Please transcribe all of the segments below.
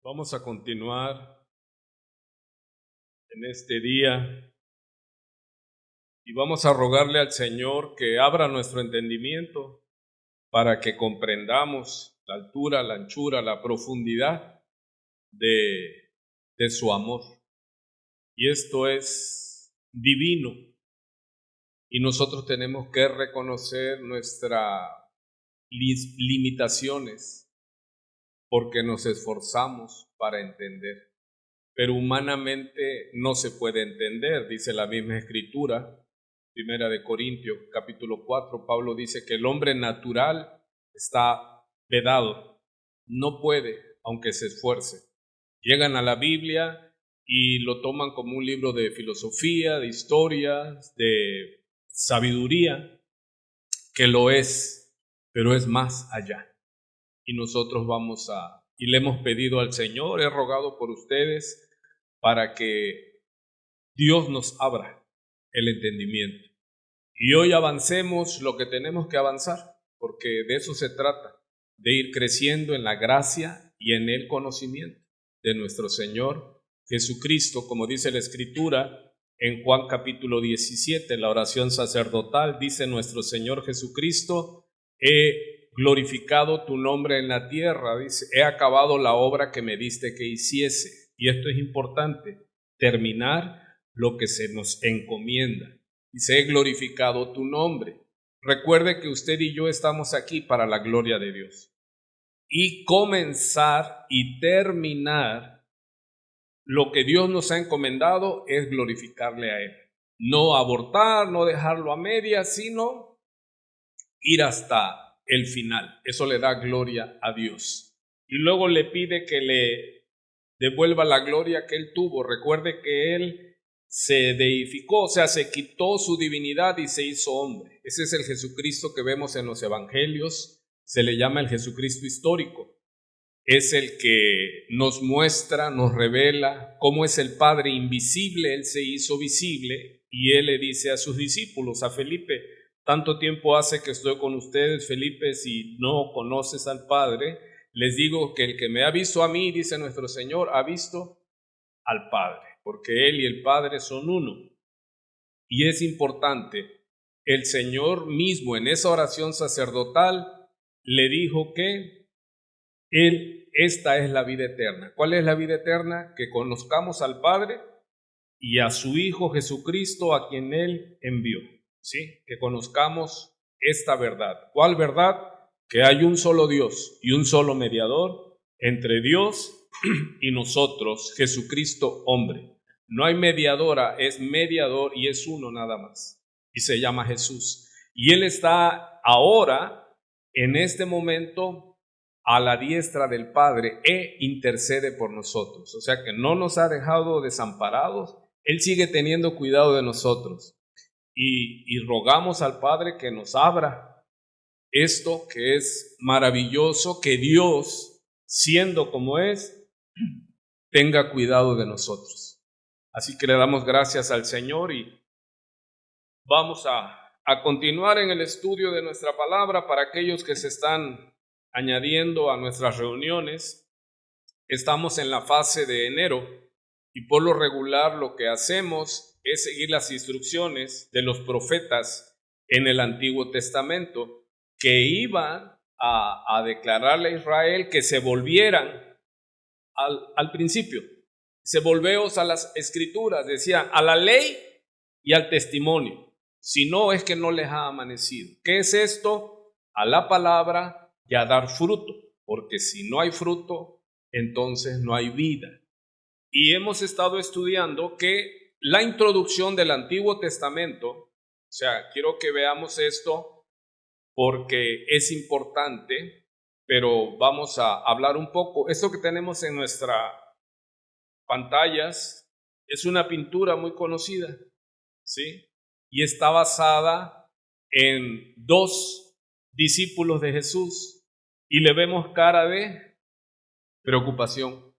Vamos a continuar en este día y vamos a rogarle al Señor que abra nuestro entendimiento para que comprendamos la altura, la anchura, la profundidad de su amor. Y esto es divino y nosotros tenemos que reconocer nuestras limitaciones porque nos esforzamos para entender. Pero humanamente no se puede entender, dice la misma Escritura, Primera de Corintios, capítulo 4, Pablo dice que el hombre natural está vedado, no puede, aunque se esfuerce. Llegan a la Biblia y lo toman como un libro de filosofía, de historia, de sabiduría, que lo es, pero es más allá. Y nosotros y le hemos pedido al Señor, he rogado por ustedes, para que Dios nos abra el entendimiento. Y hoy avancemos lo que tenemos que avanzar, porque de eso se trata, de ir creciendo en la gracia y en el conocimiento de nuestro Señor Jesucristo, como dice la Escritura en Juan capítulo 17, la oración sacerdotal, dice nuestro Señor Jesucristo: he glorificado tu nombre en la tierra, dice, he acabado la obra que me diste que hiciese. Y esto es importante, terminar lo que se nos encomienda. Dice, he glorificado tu nombre. Recuerde que usted y yo estamos aquí para la gloria de Dios. Y comenzar y terminar lo que Dios nos ha encomendado es glorificarle a Él. No abortar, no dejarlo a medias, sino ir hasta el final. Eso le da gloria a Dios. Y luego le pide que le devuelva la gloria que Él tuvo. Recuerde que Él se deificó, o sea, se quitó su divinidad y se hizo hombre. Ese es el Jesucristo que vemos en los evangelios. Se le llama el Jesucristo histórico. Es el que nos muestra, nos revela cómo es el Padre invisible. Él se hizo visible y Él le dice a sus discípulos, a Felipe: tanto tiempo hace que estoy con ustedes, Felipe, si no conoces al Padre. Les digo que el que me ha visto a mí, dice nuestro Señor, ha visto al Padre, porque Él y el Padre son uno. Y es importante, el Señor mismo en esa oración sacerdotal le dijo que esta es la vida eterna. ¿Cuál es la vida eterna? Que conozcamos al Padre y a su Hijo Jesucristo, a quien Él envió. ¿Sí? Que conozcamos esta verdad. ¿Cuál verdad? Que hay un solo Dios y un solo mediador entre Dios y nosotros, Jesucristo hombre. No hay mediadora, es mediador y es uno nada más. Y se llama Jesús. Y Él está ahora, en este momento, a la diestra del Padre e intercede por nosotros. O sea que no nos ha dejado desamparados. Él sigue teniendo cuidado de nosotros. Y rogamos al Padre que nos abra esto que es maravilloso, que Dios, siendo como es, tenga cuidado de nosotros. Así que le damos gracias al Señor y vamos a continuar en el estudio de nuestra palabra. Para aquellos que se están añadiendo a nuestras reuniones, estamos en la fase de enero y por lo regular lo que hacemos es seguir las instrucciones de los profetas en el Antiguo Testamento, que iban a declararle a Israel que se volvieran al principio. Se volveos a las escrituras, decía, a la ley y al testimonio. Si no, es que no les ha amanecido. ¿Qué es esto? A la palabra y a dar fruto, porque si no hay fruto, entonces no hay vida. Y hemos estado estudiando que la introducción del Antiguo Testamento, o sea, quiero que veamos esto porque es importante, pero vamos a hablar un poco. Esto que tenemos en nuestras pantallas es una pintura muy conocida, ¿sí? Y está basada en dos discípulos de Jesús y le vemos cara de preocupación,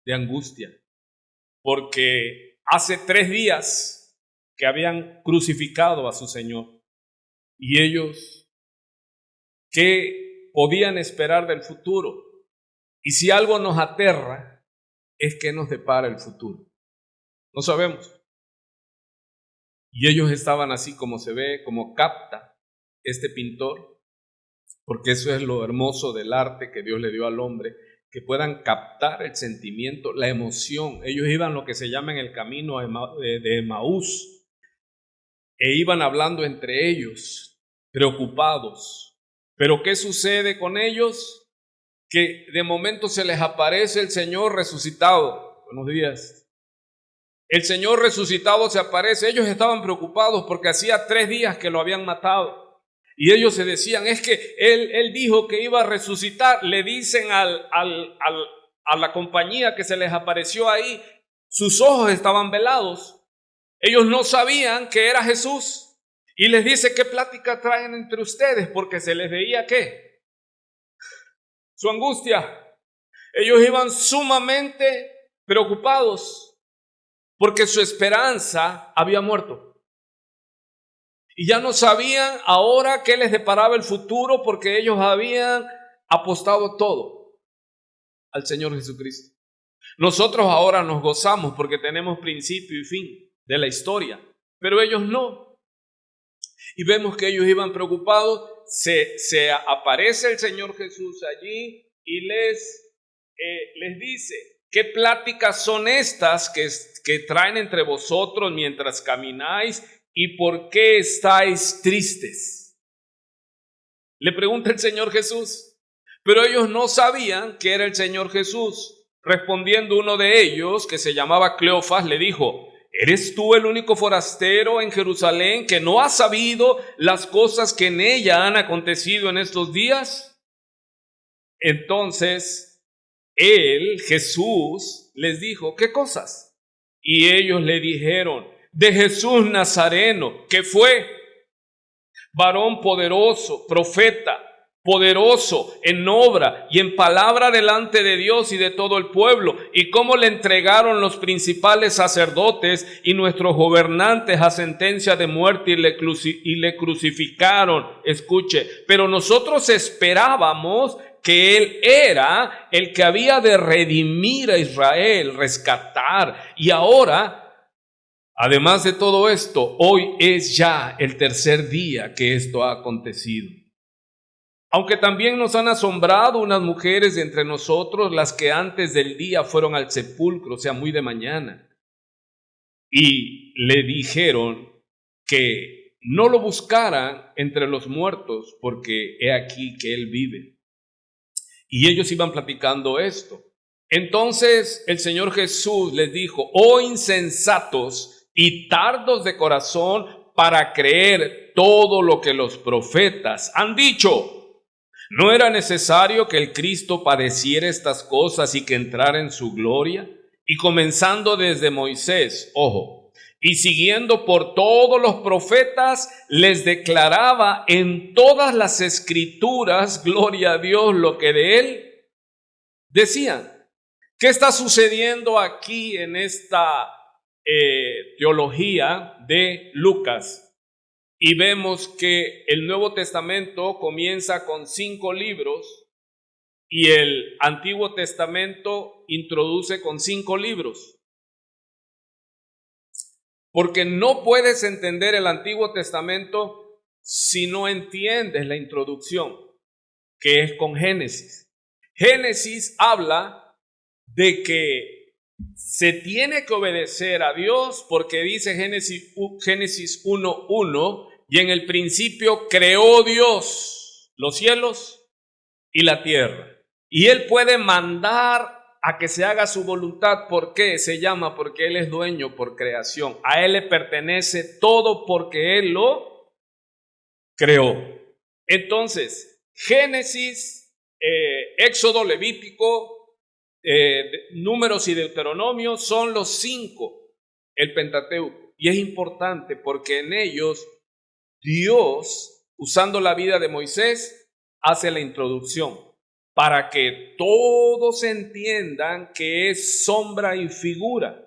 de angustia, porque hace 3 días que habían crucificado a su Señor y ellos, ¿qué podían esperar del futuro? Y si algo nos aterra, es que nos depara el futuro. No sabemos. Y ellos estaban así como se ve, como capta este pintor, porque eso es lo hermoso del arte que Dios le dio al hombre, que puedan captar el sentimiento, la emoción. Ellos iban lo que se llama en el camino de Emaús, e iban hablando entre ellos, preocupados. Pero ¿qué sucede con ellos? Que de momento se les aparece el Señor resucitado. Buenos días. El Señor resucitado se aparece. Ellos estaban preocupados porque hacía 3 días que lo habían matado. Y ellos se decían, es que él dijo que iba a resucitar. Le dicen a la compañía que se les apareció ahí, sus ojos estaban velados. Ellos no sabían que era Jesús. Y les dice, ¿qué plática traen entre ustedes? Porque se les veía, ¿qué? Su angustia. Ellos iban sumamente preocupados porque su esperanza había muerto. Y ya no sabían ahora qué les deparaba el futuro porque ellos habían apostado todo al Señor Jesucristo. Nosotros ahora nos gozamos porque tenemos principio y fin de la historia, pero ellos no. Y vemos que ellos iban preocupados. Se aparece el Señor Jesús allí y les dice, ¿qué pláticas son estas que traen entre vosotros mientras camináis? ¿Y por qué estáis tristes? Le pregunta el Señor Jesús. Pero ellos no sabían que era el Señor Jesús. Respondiendo uno de ellos, que se llamaba Cleofas, le dijo, ¿eres tú el único forastero en Jerusalén que no ha sabido las cosas que en ella han acontecido en estos días? Entonces, Jesús, les dijo, ¿qué cosas? Y ellos le dijeron, de Jesús Nazareno, que fue varón poderoso, profeta, poderoso en obra y en palabra delante de Dios y de todo el pueblo, y cómo le entregaron los principales sacerdotes y nuestros gobernantes a sentencia de muerte y le crucificaron. Escuche, pero nosotros esperábamos que Él era el que había de redimir a Israel, rescatar, y ahora, además de todo esto, hoy es ya el 3er día que esto ha acontecido. Aunque también nos han asombrado unas mujeres de entre nosotros, las que antes del día fueron al sepulcro, o sea, muy de mañana, y le dijeron que no lo buscaran entre los muertos, porque he aquí que Él vive. Y ellos iban platicando esto. Entonces el Señor Jesús les dijo, oh insensatos y tardos de corazón para creer todo lo que los profetas han dicho. ¿No era necesario que el Cristo padeciera estas cosas y que entrara en su gloria? Y comenzando desde Moisés, ojo, y siguiendo por todos los profetas, les declaraba en todas las escrituras, gloria a Dios, lo que de Él decían. ¿Qué está sucediendo aquí en esta teología de Lucas? Y vemos que el Nuevo Testamento comienza con 5 libros y el Antiguo Testamento introduce con 5 libros. Porque no puedes entender el Antiguo Testamento si no entiendes la introducción, que es con Génesis. Génesis habla de que se tiene que obedecer a Dios porque dice Génesis 1:1, y en el principio creó Dios los cielos y la tierra. Y Él puede mandar a que se haga su voluntad. ¿Por qué? Se llama porque Él es dueño por creación. A Él le pertenece todo porque Él lo creó. Entonces, Génesis, Éxodo, Levítico, Números y Deuteronomio son los 5, el Pentateuco. Y es importante porque en ellos Dios, usando la vida de Moisés, hace la introducción para que todos entiendan que es sombra y figura.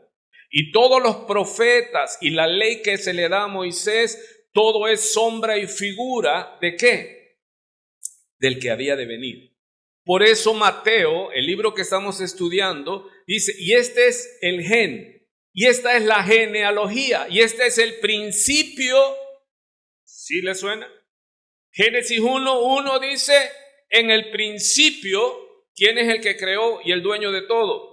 Y todos los profetas y la ley que se le da a Moisés, todo es sombra y figura ¿de qué? Del que había de venir. Por eso Mateo, el libro que estamos estudiando, dice, y este es el gen, y esta es la genealogía, y este es el principio. ¿Sí le suena? Génesis 1:1 dice, en el principio, ¿quién es el que creó y el dueño de todo?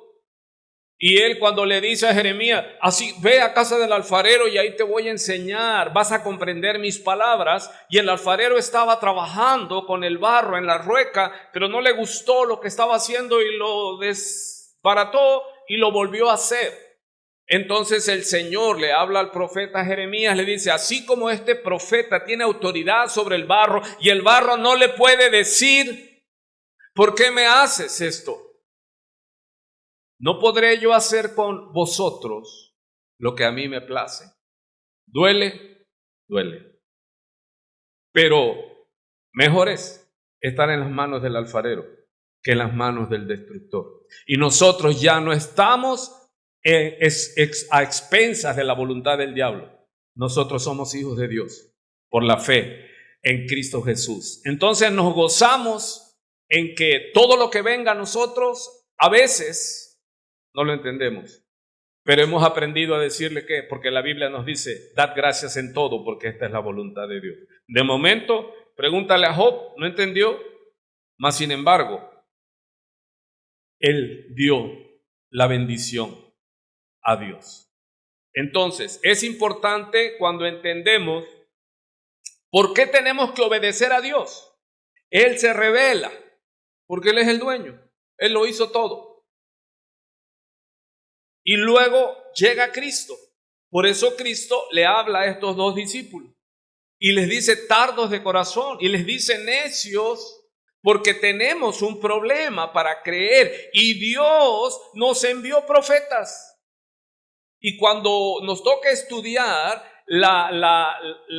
Y él cuando le dice a Jeremías, así ve a casa del alfarero y ahí te voy a enseñar, vas a comprender mis palabras. Y el alfarero estaba trabajando con el barro en la rueca, pero no le gustó lo que estaba haciendo y lo desbarató y lo volvió a hacer. Entonces el Señor le habla al profeta Jeremías, le dice, así como este profeta tiene autoridad sobre el barro y el barro no le puede decir, ¿por qué me haces esto? ¿No podré yo hacer con vosotros lo que a mí me place? Duele, duele. Pero mejor es estar en las manos del alfarero que en las manos del destructor. Y nosotros ya no estamos a expensas de la voluntad del diablo. Nosotros somos hijos de Dios por la fe en Cristo Jesús. Entonces nos gozamos en que todo lo que venga a nosotros, a veces no lo entendemos, pero hemos aprendido a decirle que, porque la Biblia nos dice, dad gracias en todo, porque esta es la voluntad de Dios. De momento, pregúntale a Job, no entendió, mas sin embargo, él dio la bendición a Dios. Entonces, es importante cuando entendemos por qué tenemos que obedecer a Dios. Él se revela, porque Él es el dueño, Él lo hizo todo. Y luego llega Cristo. Por eso Cristo le habla a estos dos discípulos y les dice tardos de corazón y les dice necios, porque tenemos un problema para creer y Dios nos envió profetas. Y cuando nos toca estudiar la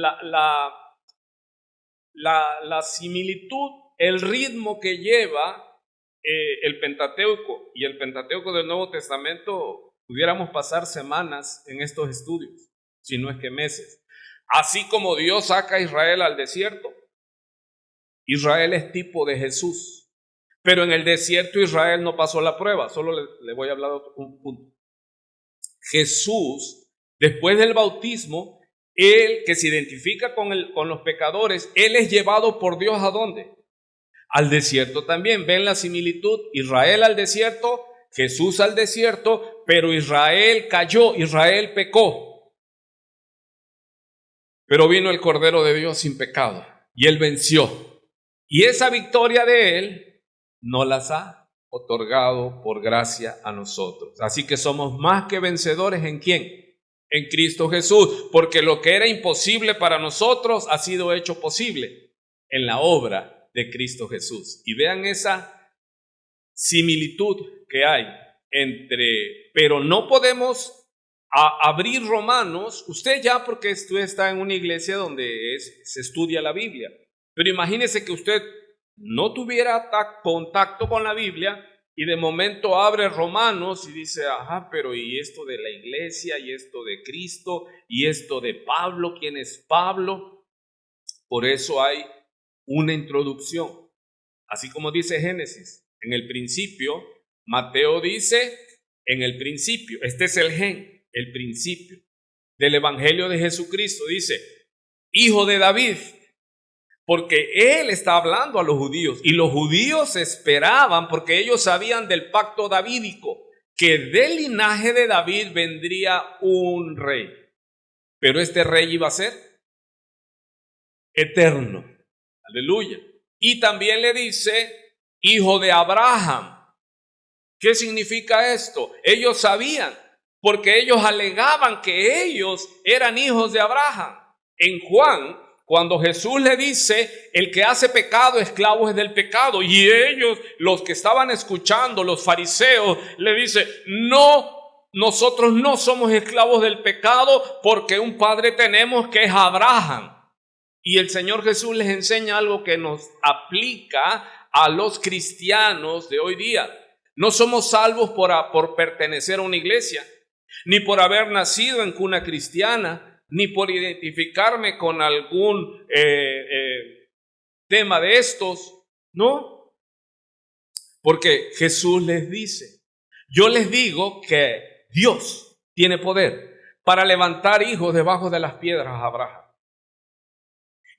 similitud, el ritmo que lleva el Pentateuco y el Pentateuco del Nuevo Testamento, pudiéramos pasar semanas en estos estudios, si no es que meses. Así como Dios saca a Israel al desierto, Israel es tipo de Jesús, pero en el desierto Israel no pasó la prueba. Solo le voy a hablar de un punto. Jesús, después del bautismo, él que se identifica con los pecadores, él es llevado por Dios ¿a dónde? Al desierto también. ¿Ven la similitud? Israel al desierto, Jesús al desierto, pero Israel cayó, Israel pecó. Pero vino el Cordero de Dios sin pecado y Él venció. Y esa victoria de Él nos las ha otorgado por gracia a nosotros. Así que somos más que vencedores ¿en quién? En Cristo Jesús, porque lo que era imposible para nosotros ha sido hecho posible en la obra de Cristo Jesús. Y vean esa similitud que hay entre, pero no podemos abrir Romanos, usted ya porque usted está en una iglesia donde se estudia la Biblia, pero imagínese que usted no tuviera contacto con la Biblia y de momento abre Romanos y dice, ajá, pero y esto de la iglesia, y esto de Cristo, y esto de Pablo, ¿quién es Pablo? Por eso hay una introducción, así como dice Génesis. En el principio, Mateo dice, en el principio, este es el gen, el principio del Evangelio de Jesucristo, dice, hijo de David, porque él está hablando a los judíos, y los judíos esperaban, porque ellos sabían del pacto davídico, que del linaje de David vendría un rey, pero este rey iba a ser eterno, aleluya, y también le dice, hijo de Abraham. ¿Qué significa esto? Ellos sabían, porque ellos alegaban que ellos eran hijos de Abraham. En Juan, cuando Jesús le dice, el que hace pecado, esclavo es del pecado, y ellos, los que estaban escuchando, los fariseos, le dicen, no, nosotros no somos esclavos del pecado, porque un padre tenemos que es Abraham. Y el Señor Jesús les enseña algo que nos aplica a los cristianos de hoy día. No somos salvos por pertenecer a una iglesia, ni por haber nacido en cuna cristiana, ni por identificarme con algún tema de estos. No. Porque Jesús les dice, yo les digo que Dios tiene poder para levantar hijos debajo de las piedras a Abraham.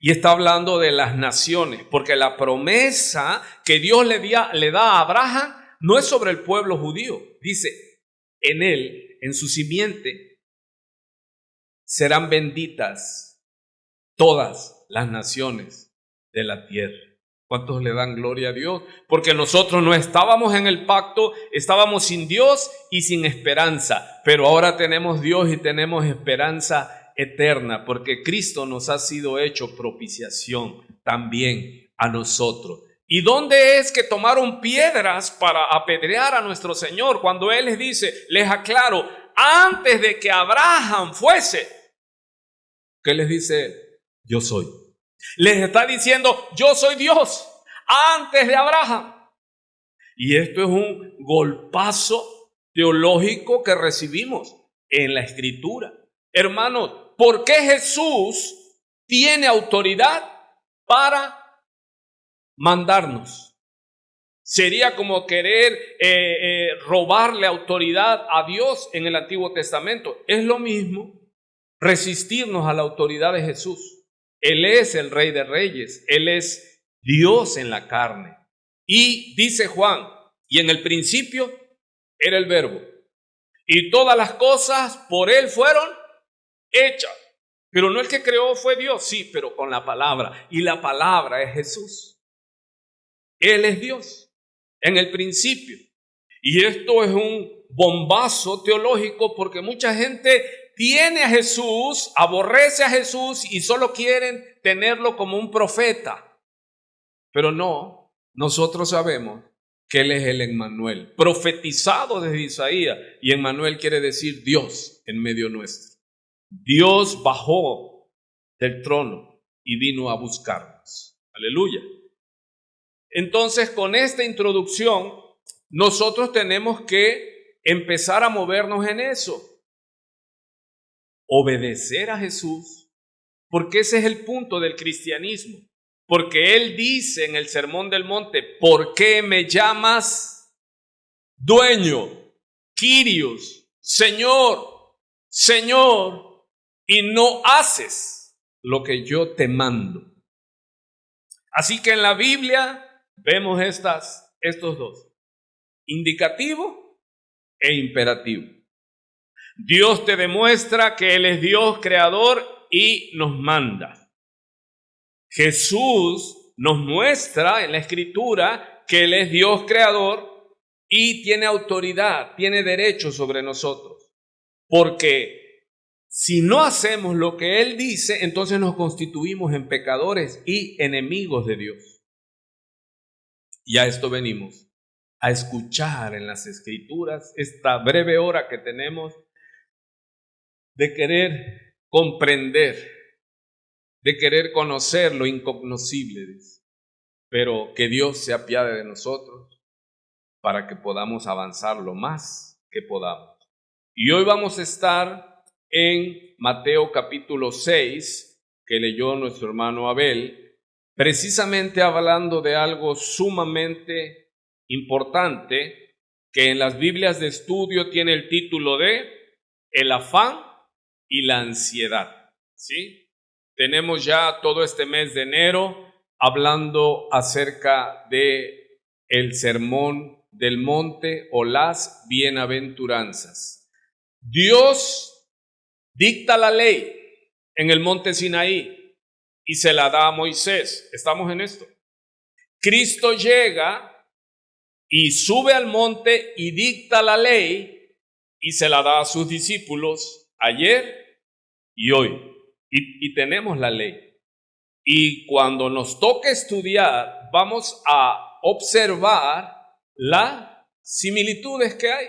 Y está hablando de las naciones, porque la promesa que Dios le da a Abraham no es sobre el pueblo judío. Dice, en él, en su simiente, serán benditas todas las naciones de la tierra. ¿Cuántos le dan gloria a Dios? Porque nosotros no estábamos en el pacto, estábamos sin Dios y sin esperanza, pero ahora tenemos Dios y tenemos esperanza eterna, porque Cristo nos ha sido hecho propiciación también a nosotros. ¿Y dónde es que tomaron piedras para apedrear a nuestro Señor? Cuando Él les dice, les aclaro, antes de que Abraham fuese, ¿qué les dice Él? Yo soy. Les está diciendo, yo soy Dios, antes de Abraham. Y esto es un golpazo teológico que recibimos en la Escritura. Hermanos, ¿por qué Jesús tiene autoridad para mandarnos? Sería como querer robarle autoridad a Dios en el Antiguo Testamento. Es lo mismo resistirnos a la autoridad de Jesús. Él es el Rey de Reyes, Él es Dios en la carne. Y dice Juan, y en el principio era el Verbo, y todas las cosas por Él fueron hechas. Pero no el que creó fue Dios, sí, pero con la palabra, y la palabra es Jesús. Él es Dios en el principio. Y esto es un bombazo teológico porque mucha gente tiene a Jesús, aborrece a Jesús y solo quieren tenerlo como un profeta. Pero no, nosotros sabemos que Él es el Emmanuel, profetizado desde Isaías. Y Emmanuel quiere decir Dios en medio nuestro. Dios bajó del trono y vino a buscarnos. Aleluya. Entonces, con esta introducción, nosotros tenemos que empezar a movernos en eso. Obedecer a Jesús, porque ese es el punto del cristianismo. Porque Él dice en el Sermón del Monte, ¿por qué me llamas dueño, Kyrios, Señor, Señor, y no haces lo que yo te mando? Así que en la Biblia vemos estos dos, indicativo e imperativo. Dios te demuestra que Él es Dios creador y nos manda. Jesús nos muestra en la Escritura que Él es Dios creador y tiene autoridad, tiene derecho sobre nosotros. Porque si no hacemos lo que Él dice, entonces nos constituimos en pecadores y enemigos de Dios. Y a esto venimos, a escuchar en las Escrituras esta breve hora que tenemos de querer comprender, de querer conocer lo incognoscible, pero que Dios se apiade de nosotros para que podamos avanzar lo más que podamos. Y hoy vamos a estar en Mateo capítulo 6, que leyó nuestro hermano Abel, precisamente hablando de algo sumamente importante que en las Biblias de estudio tiene el título de el afán y la ansiedad, ¿sí? Tenemos ya todo este mes de enero hablando acerca de el sermón del monte o las bienaventuranzas. Dios dicta la ley en el monte Sinaí y se la da a Moisés. ¿Estamos en esto? Cristo llega y sube al monte y dicta la ley y se la da a sus discípulos ayer y hoy, y tenemos la ley. Y cuando nos toque estudiar, vamos a observar las similitudes que hay,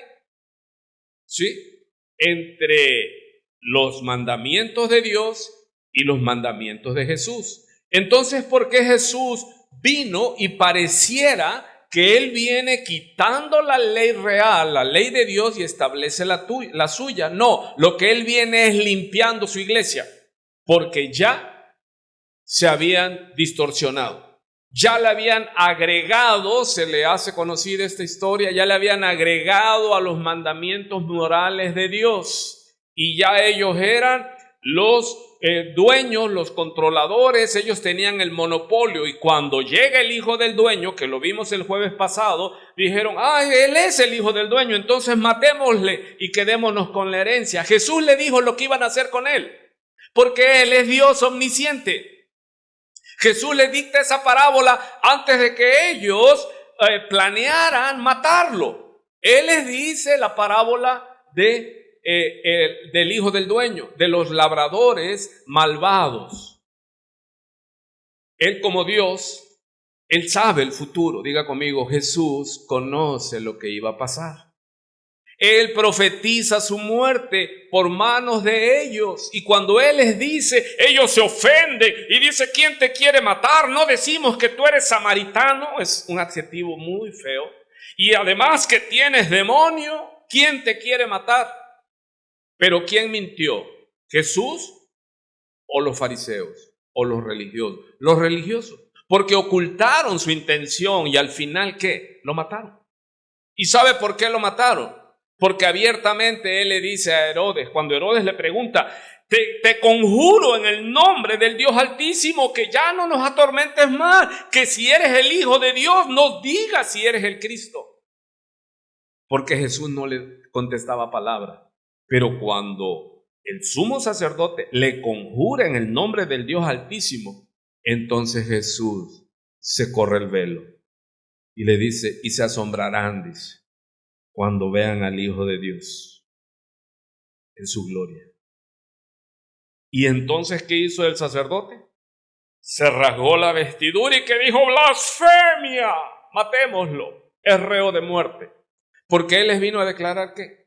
¿sí?, entre los mandamientos de Dios y los mandamientos de Jesús. Entonces, ¿por qué Jesús vino y pareciera que Él viene quitando la ley real, la ley de Dios, y establece la suya? No, lo que Él viene es limpiando su iglesia, porque ya se habían distorsionado. ya le habían agregado, se le hace conocida esta historia, ya le habían agregado a los mandamientos morales de Dios, y ya ellos eran los dueños, los controladores, ellos tenían el monopolio. Y cuando llega el hijo del dueño, que lo vimos el jueves pasado, dijeron: él es el hijo del dueño, entonces matémosle y quedémonos con la herencia. Jesús le dijo lo que iban a hacer con él, porque él es Dios omnisciente. Jesús les dicta esa parábola antes de que ellos planearan matarlo. Él les dice la parábola del hijo del dueño, de los labradores malvados. Él, como Dios, él sabe el futuro. Diga conmigo: Jesús conoce lo que iba a pasar. Él profetiza su muerte por manos de ellos, y cuando Él les dice, ellos se ofenden y dicen: ¿quién te quiere matar? No decimos que tú eres samaritano. Es un adjetivo muy feo. Y además que tienes demonio. ¿Quién te quiere matar? Pero ¿quién mintió? ¿Jesús o los fariseos o los religiosos? Los religiosos, porque ocultaron su intención y al final, ¿qué? Lo mataron. ¿Y sabe por qué lo mataron? Porque abiertamente él le dice a Herodes, cuando Herodes le pregunta: te conjuro en el nombre del Dios Altísimo que ya no nos atormentes más, que si eres el Hijo de Dios, nos digas si eres el Cristo. Porque Jesús no le contestaba palabra. Pero cuando el sumo sacerdote le conjura en el nombre del Dios Altísimo, entonces Jesús se corre el velo y le dice: y se asombrarán, dice, cuando vean al Hijo de Dios en su gloria. ¿Y entonces qué hizo el sacerdote? Se rasgó la vestidura y que dijo: blasfemia, matémoslo, es reo de muerte. Porque él les vino a declarar que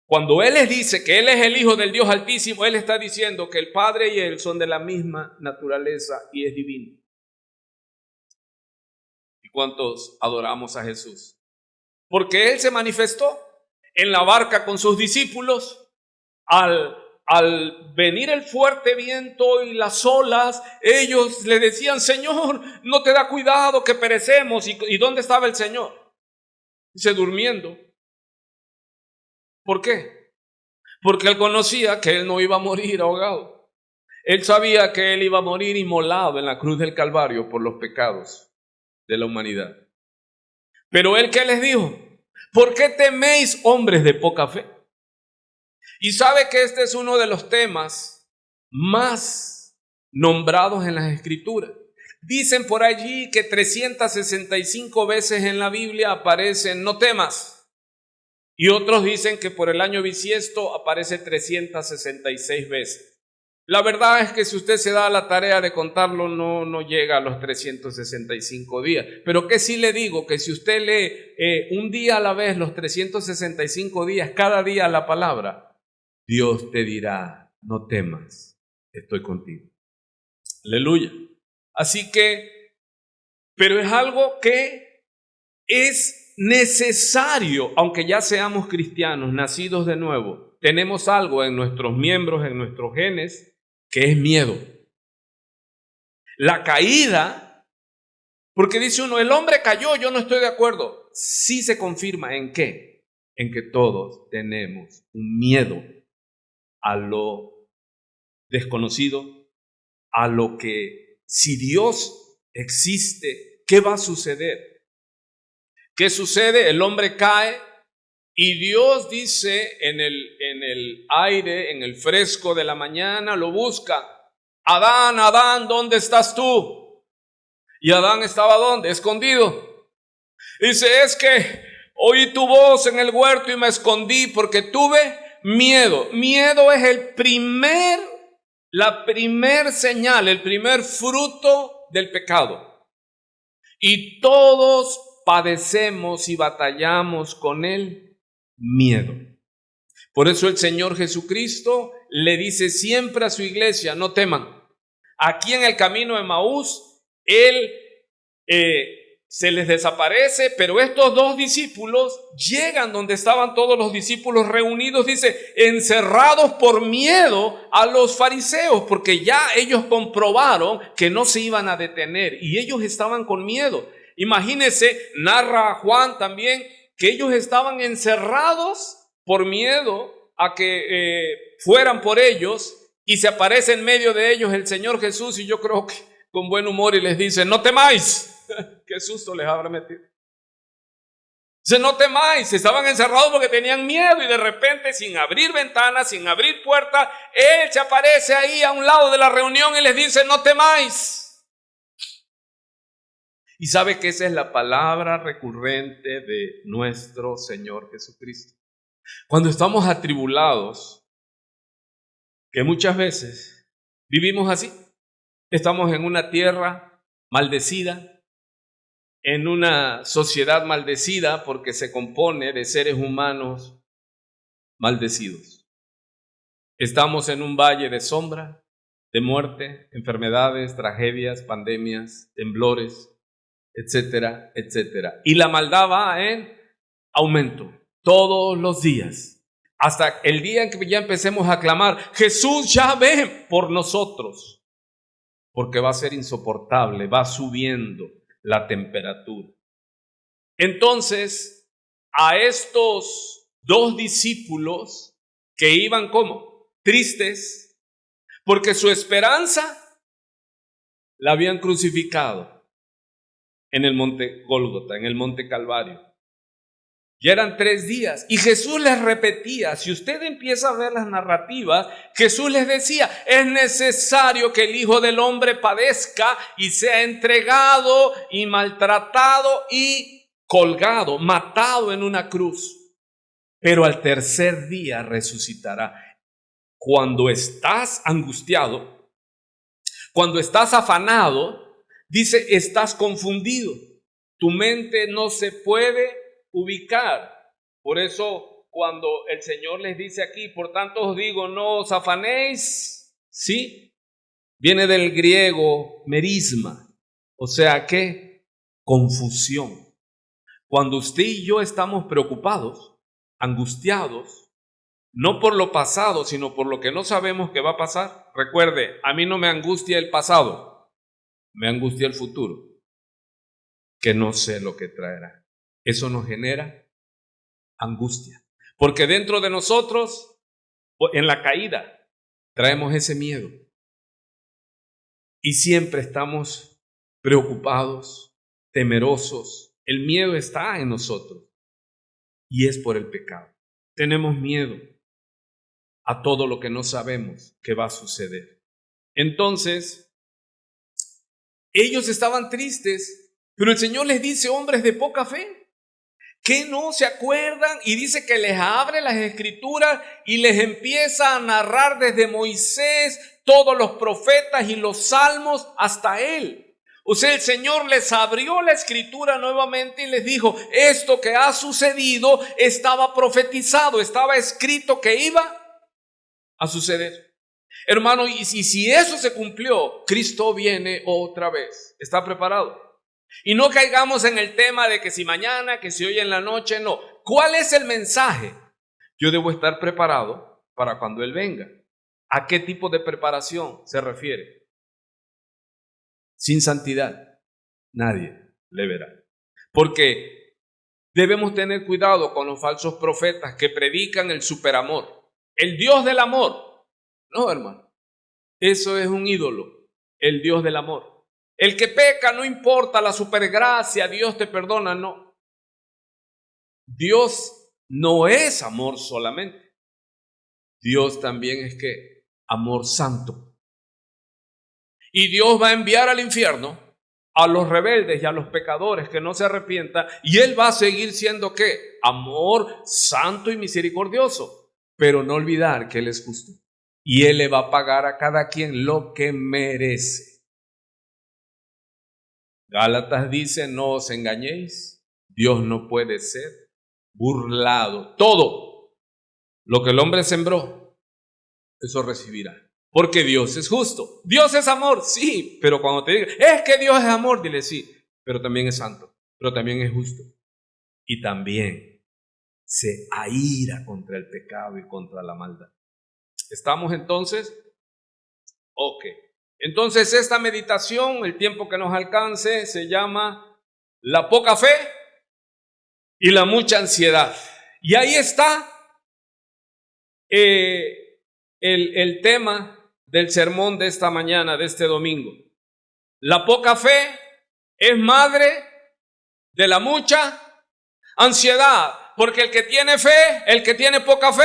cuando él les dice que él es el Hijo del Dios Altísimo, él está diciendo que el Padre y él son de la misma naturaleza y es divino. ¿Y cuántos adoramos a Jesús? Porque él se manifestó en la barca con sus discípulos. Al venir el fuerte viento y las olas, ellos le decían: Señor, no te da cuidado que perecemos. ¿Y dónde estaba el Señor? Dice: durmiendo. ¿Por qué? Porque él conocía que él no iba a morir ahogado. Él sabía que él iba a morir inmolado en la cruz del Calvario por los pecados de la humanidad. Pero él, ¿qué les dijo? ¿Por qué teméis, hombres de poca fe? Y sabe que este es uno de los temas más nombrados en las Escrituras. Dicen por allí que 365 veces en la Biblia aparecen: no temas. Y otros dicen que por el año bisiesto aparece 366 veces. La verdad es que si usted se da la tarea de contarlo, no llega a los 365 días. Pero que sí le digo, que si usted lee un día a la vez los 365 días, cada día la palabra, Dios te dirá: no temas, estoy contigo. Aleluya. Así que, pero es algo que es necesario, aunque ya seamos cristianos, nacidos de nuevo, tenemos algo en nuestros miembros, en nuestros genes, que es miedo. La caída, porque dice uno: el hombre cayó, yo no estoy de acuerdo. Sí se confirma, ¿en qué? En que todos tenemos un miedo a lo desconocido, a lo que, si Dios existe, ¿qué va a suceder? ¿Qué sucede? El hombre cae y Dios dice en el aire, en el fresco de la mañana, lo busca: Adán, Adán, ¿dónde estás tú? Y Adán estaba ¿dónde? Escondido. Dice: es que oí tu voz en el huerto y me escondí porque tuve miedo. Miedo es la primer señal, el primer fruto del pecado. Y todos padecemos y batallamos con el miedo. Por eso el Señor Jesucristo le dice siempre a su iglesia: no teman. Aquí en el camino de Emaús, Él se les desaparece, pero estos dos discípulos llegan donde estaban todos los discípulos reunidos, dice, encerrados por miedo a los fariseos, porque ya ellos comprobaron que no se iban a detener y ellos estaban con miedo. Imagínense, narra Juan también, que ellos estaban encerrados por miedo a que fueran por ellos, y se aparece en medio de ellos el Señor Jesús, y yo creo que con buen humor, y les dice, no temáis. Qué susto les habrá metido. Dice, no temáis. Estaban encerrados porque tenían miedo, y de repente, sin abrir ventanas, sin abrir puertas, Él se aparece ahí a un lado de la reunión y les dice, no temáis. Y sabe que esa es la palabra recurrente de nuestro Señor Jesucristo. Cuando estamos atribulados, que muchas veces vivimos así, estamos en una tierra maldecida, en una sociedad maldecida, porque se compone de seres humanos maldecidos. Estamos en un valle de sombra, de muerte, enfermedades, tragedias, pandemias, temblores, etcétera, etcétera. Y la maldad va en aumento todos los días, hasta el día en que ya empecemos a clamar, Jesús, ya ven por nosotros, porque va a ser insoportable, va subiendo la temperatura. Entonces, a estos dos discípulos que iban como tristes, porque su esperanza la habían crucificado en el monte Gólgota, en el monte Calvario. Ya eran 3 días y Jesús les repetía, si usted empieza a ver las narrativas, Jesús les decía, es necesario que el Hijo del Hombre padezca y sea entregado y maltratado y colgado, matado en una cruz, pero al tercer día resucitará. Cuando estás angustiado, cuando estás afanado, dice, estás confundido, tu mente no se puede ubicar. Por eso cuando el Señor les dice aquí, por tanto os digo, no os afanéis, ¿sí? Viene del griego merisma, o sea que confusión. Cuando usted y yo estamos preocupados, angustiados, no por lo pasado, sino por lo que no sabemos que va a pasar. Recuerde, a mí no me angustia el pasado, me angustia el futuro, que no sé lo que traerá. Eso nos genera angustia, porque dentro de nosotros, en la caída, traemos ese miedo y siempre estamos preocupados, temerosos. El miedo está en nosotros y es por el pecado. Tenemos miedo a todo lo que no sabemos que va a suceder. Entonces, ellos estaban tristes, pero el Señor les dice, hombres de poca fe, ¿qué no se acuerdan? Y dice que les abre las escrituras y les empieza a narrar desde Moisés, todos los profetas y los salmos hasta él. O sea, el Señor les abrió la escritura nuevamente y les dijo, esto que ha sucedido estaba profetizado, estaba escrito que iba a suceder. Hermano, y si eso se cumplió, Cristo viene otra vez. ¿Está preparado? Y no caigamos en el tema de que si mañana, que si hoy en la noche, no. ¿Cuál es el mensaje? Yo debo estar preparado para cuando Él venga. ¿A qué tipo de preparación se refiere? Sin santidad, nadie le verá. Porque debemos tener cuidado con los falsos profetas que predican el superamor, el Dios del amor. No, hermano, eso es un ídolo, el Dios del amor. El que peca no importa, la supergracia, Dios te perdona, no. Dios no es amor solamente. Dios también es ¿qué? Amor santo. Y Dios va a enviar al infierno a los rebeldes y a los pecadores que no se arrepientan, y Él va a seguir siendo ¿qué? Amor santo y misericordioso. Pero no olvidar que Él es justo. Y Él le va a pagar a cada quien lo que merece. Gálatas dice, no os engañéis, Dios no puede ser burlado. Todo lo que el hombre sembró, eso recibirá. Porque Dios es justo. Dios es amor, sí, pero cuando te diga, es que Dios es amor, dile sí, pero también es santo. pero también es justo. Y también se aira contra el pecado y contra la maldad. ¿Estamos entonces? Ok. Entonces esta meditación, el tiempo que nos alcance, se llama la poca fe y la mucha ansiedad. Y ahí está el tema del sermón de esta mañana, de este domingo. La poca fe es madre de la mucha ansiedad, porque el que tiene fe, el que tiene poca fe,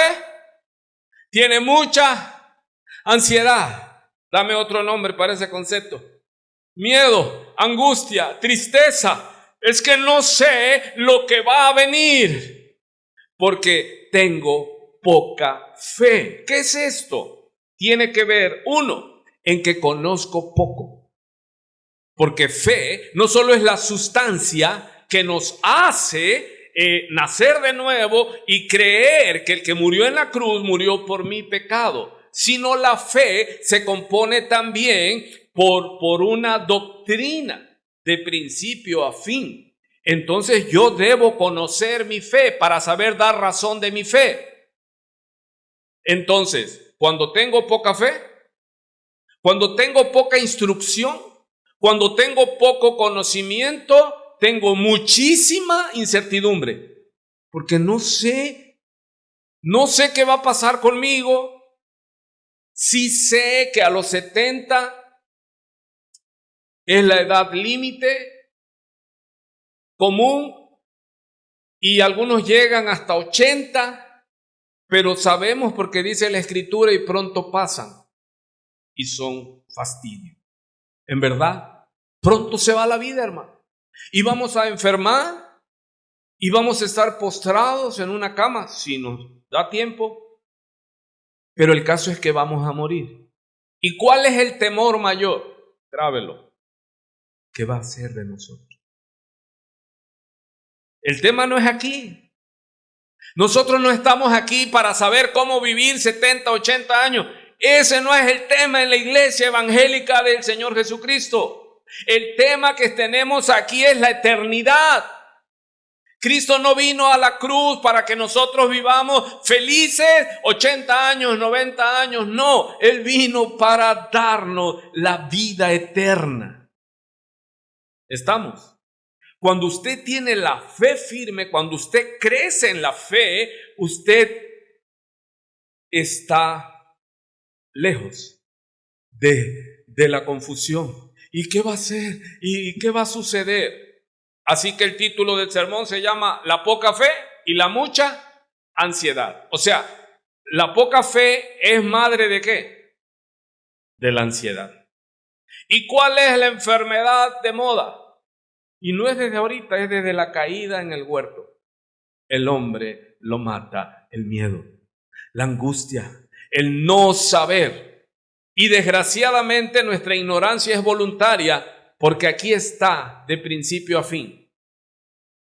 tiene mucha ansiedad. Dame otro nombre para ese concepto. Miedo, angustia, tristeza. Es que no sé lo que va a venir, porque tengo poca fe. ¿Qué es esto? Tiene que ver, uno, en que conozco poco. Porque fe no solo es la sustancia que nos hace nacer de nuevo y creer que el que murió en la cruz murió por mi pecado, sino la fe se compone también por una doctrina de principio a fin. Entonces yo debo conocer mi fe para saber dar razón de mi fe. Entonces, cuando tengo poca fe, cuando tengo poca instrucción, cuando tengo poco conocimiento, tengo muchísima incertidumbre, porque no sé qué va a pasar conmigo. Sí sé que a los 70 es la edad límite común y algunos llegan hasta 80, pero sabemos porque dice la Escritura y pronto pasan y son fastidio. En verdad, pronto se va la vida, hermano. Y vamos a enfermar y vamos a estar postrados en una cama si nos da tiempo. Pero el caso es que vamos a morir. ¿Y cuál es el temor mayor? Grábelo. ¿Qué va a hacer de nosotros? El tema no es aquí. Nosotros no estamos aquí para saber cómo vivir 70, 80 años. Ese no es el tema en la iglesia evangélica del Señor Jesucristo. El tema que tenemos aquí es la eternidad. Cristo no vino a la cruz para que nosotros vivamos felices 80 años, 90 años. No, Él vino para darnos la vida eterna. ¿Estamos? Cuando usted tiene la fe firme, cuando usted crece en la fe, usted está lejos de la confusión. ¿Y qué va a hacer? ¿Y qué va a suceder? Así que el título del sermón se llama La poca fe y la mucha ansiedad. O sea, la poca fe es madre ¿de qué? De la ansiedad. ¿Y cuál es la enfermedad de moda? Y no es desde ahorita, es desde la caída en el huerto. El hombre lo mata el miedo, la angustia, el no saber. Y desgraciadamente nuestra ignorancia es voluntaria, porque aquí está de principio a fin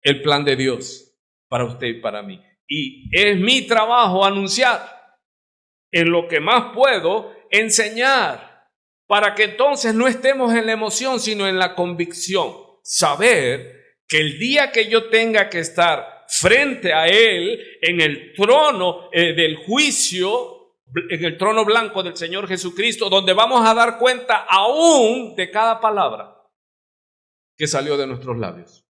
el plan de Dios para usted y para mí. Y es mi trabajo anunciar en lo que más puedo, enseñar, para que entonces no estemos en la emoción, sino en la convicción. Saber que el día que yo tenga que estar frente a Él en el trono del juicio, en el trono blanco del Señor Jesucristo, donde vamos a dar cuenta aún de cada palabra que salió de nuestros labios,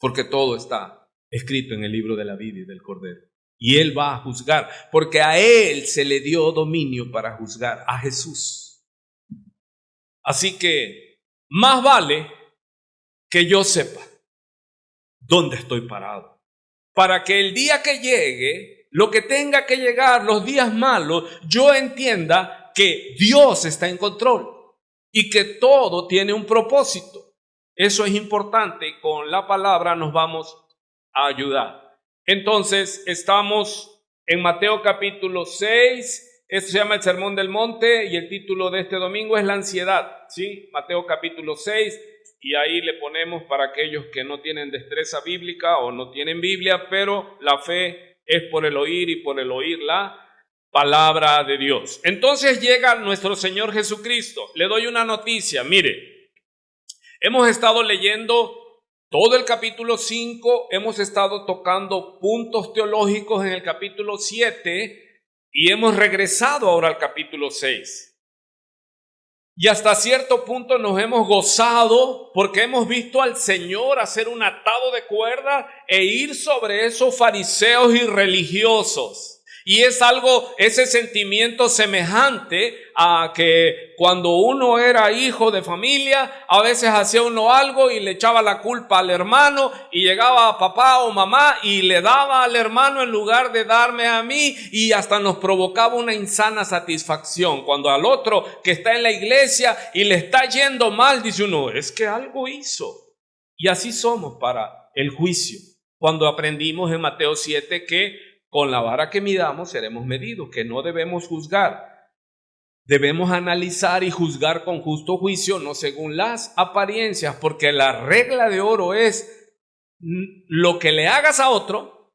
porque todo está escrito en el libro de la vida y del Cordero, y Él va a juzgar, porque a Él se le dio dominio para juzgar, a Jesús. Así que más vale que yo sepa dónde estoy parado, para que el día que llegue, lo que tenga que llegar, los días malos, yo entienda que Dios está en control y que todo tiene un propósito. Eso es importante y con la palabra nos vamos a ayudar. Entonces, estamos en Mateo capítulo 6, esto se llama el Sermón del Monte y el título de este domingo es la ansiedad, ¿sí? Mateo capítulo 6. Y ahí le ponemos para aquellos que no tienen destreza bíblica o no tienen Biblia, pero la fe es por el oír y por el oír la palabra de Dios. Entonces llega nuestro Señor Jesucristo. Le doy una noticia, mire, hemos estado leyendo todo el capítulo 5, hemos estado tocando puntos teológicos en el capítulo 7 y hemos regresado ahora al capítulo 6. Y hasta cierto punto nos hemos gozado porque hemos visto al Señor hacer un atado de cuerda e ir sobre esos fariseos irreligiosos. Y es algo, ese sentimiento semejante a que cuando uno era hijo de familia, a veces hacía uno algo y le echaba la culpa al hermano y llegaba papá o mamá y le daba al hermano en lugar de darme a mí, y hasta nos provocaba una insana satisfacción. Cuando al otro que está en la iglesia y le está yendo mal, dice uno, es que algo hizo. Y así somos para el juicio. Cuando aprendimos en Mateo 7 que con la vara que midamos seremos medidos, que no debemos juzgar. Debemos analizar y juzgar con justo juicio, no según las apariencias, porque la regla de oro es lo que le hagas a otro,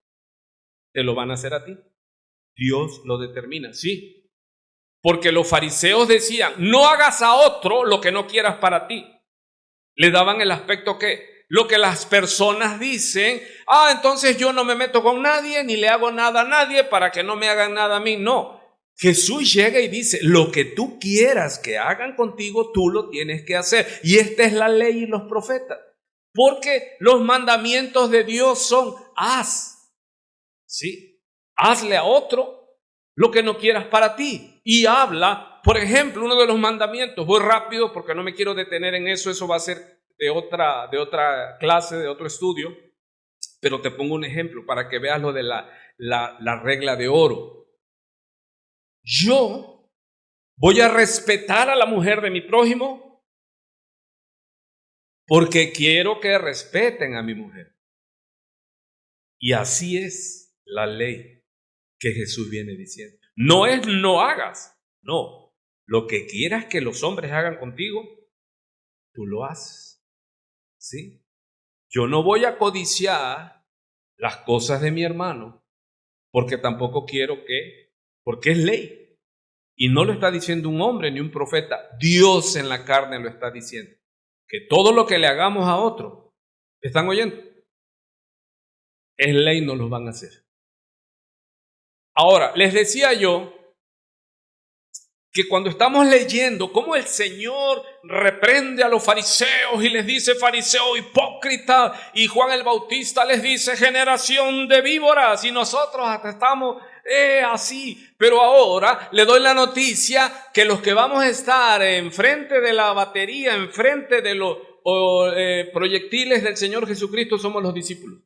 te lo van a hacer a ti. Dios lo determina, sí. Porque los fariseos decían, no hagas a otro lo que no quieras para ti. Le daban el aspecto que lo que las personas dicen, entonces yo no me meto con nadie, ni le hago nada a nadie para que no me hagan nada a mí. No, Jesús llega y dice, lo que tú quieras que hagan contigo, tú lo tienes que hacer. Y esta es la ley y los profetas. Porque los mandamientos de Dios son, ¿sí? Hazle a otro lo que no quieras para ti. Y habla, por ejemplo, uno de los mandamientos, voy rápido porque no me quiero detener en eso, eso va a ser de otra clase, de otro estudio, pero te pongo un ejemplo para que veas lo de la regla de oro. Yo voy a respetar a la mujer de mi prójimo porque quiero que respeten a mi mujer. Y así es la ley que Jesús viene diciendo. No es no hagas, no. Lo que quieras que los hombres hagan contigo, tú lo haces. ¿Sí? Yo no voy a codiciar las cosas de mi hermano porque tampoco quiero porque es ley. Y no lo está diciendo un hombre ni un profeta, Dios en la carne lo está diciendo. Que todo lo que le hagamos a otro, ¿están oyendo? Es ley, no lo van a hacer. Ahora, les decía yo que cuando estamos leyendo cómo el Señor reprende a los fariseos y les dice fariseo hipócrita, y Juan el Bautista les dice generación de víboras, y nosotros hasta estamos así, pero ahora le doy la noticia que los que vamos a estar enfrente de la batería, enfrente de los proyectiles del Señor Jesucristo somos los discípulos,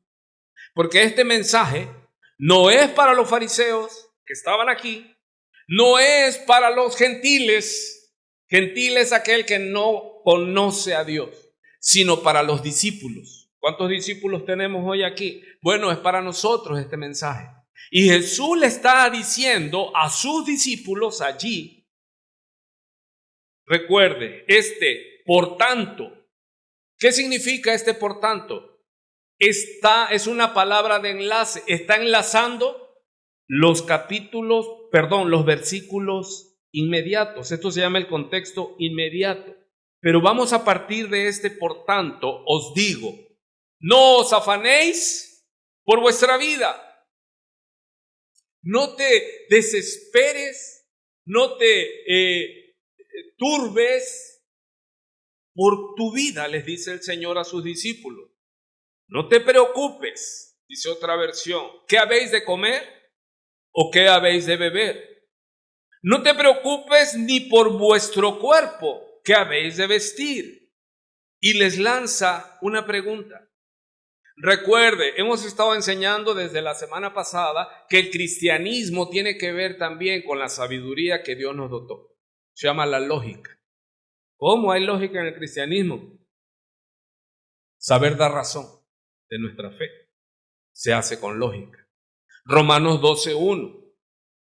porque este mensaje no es para los fariseos que estaban aquí, no es para los gentiles aquel que no conoce a Dios, sino para los discípulos. ¿Cuántos discípulos tenemos hoy aquí? Bueno, es para nosotros este mensaje. Y Jesús le está diciendo a sus discípulos allí, recuerde, por tanto. ¿Qué significa por tanto? Es una palabra de enlace, está enlazando los versículos inmediatos. Esto se llama el contexto inmediato. Pero vamos a partir de por tanto, os digo, no os afanéis por vuestra vida. No te desesperes, no te turbes por tu vida, les dice el Señor a sus discípulos. No te preocupes, dice otra versión. ¿Qué habéis de comer? ¿O qué habéis de beber? No te preocupes ni por vuestro cuerpo, ¿qué habéis de vestir? Y les lanza una pregunta. Recuerde, hemos estado enseñando desde la semana pasada que el cristianismo tiene que ver también con la sabiduría que Dios nos dotó. Se llama la lógica. ¿Cómo hay lógica en el cristianismo? Saber dar razón de nuestra fe se hace con lógica. Romanos 12:1.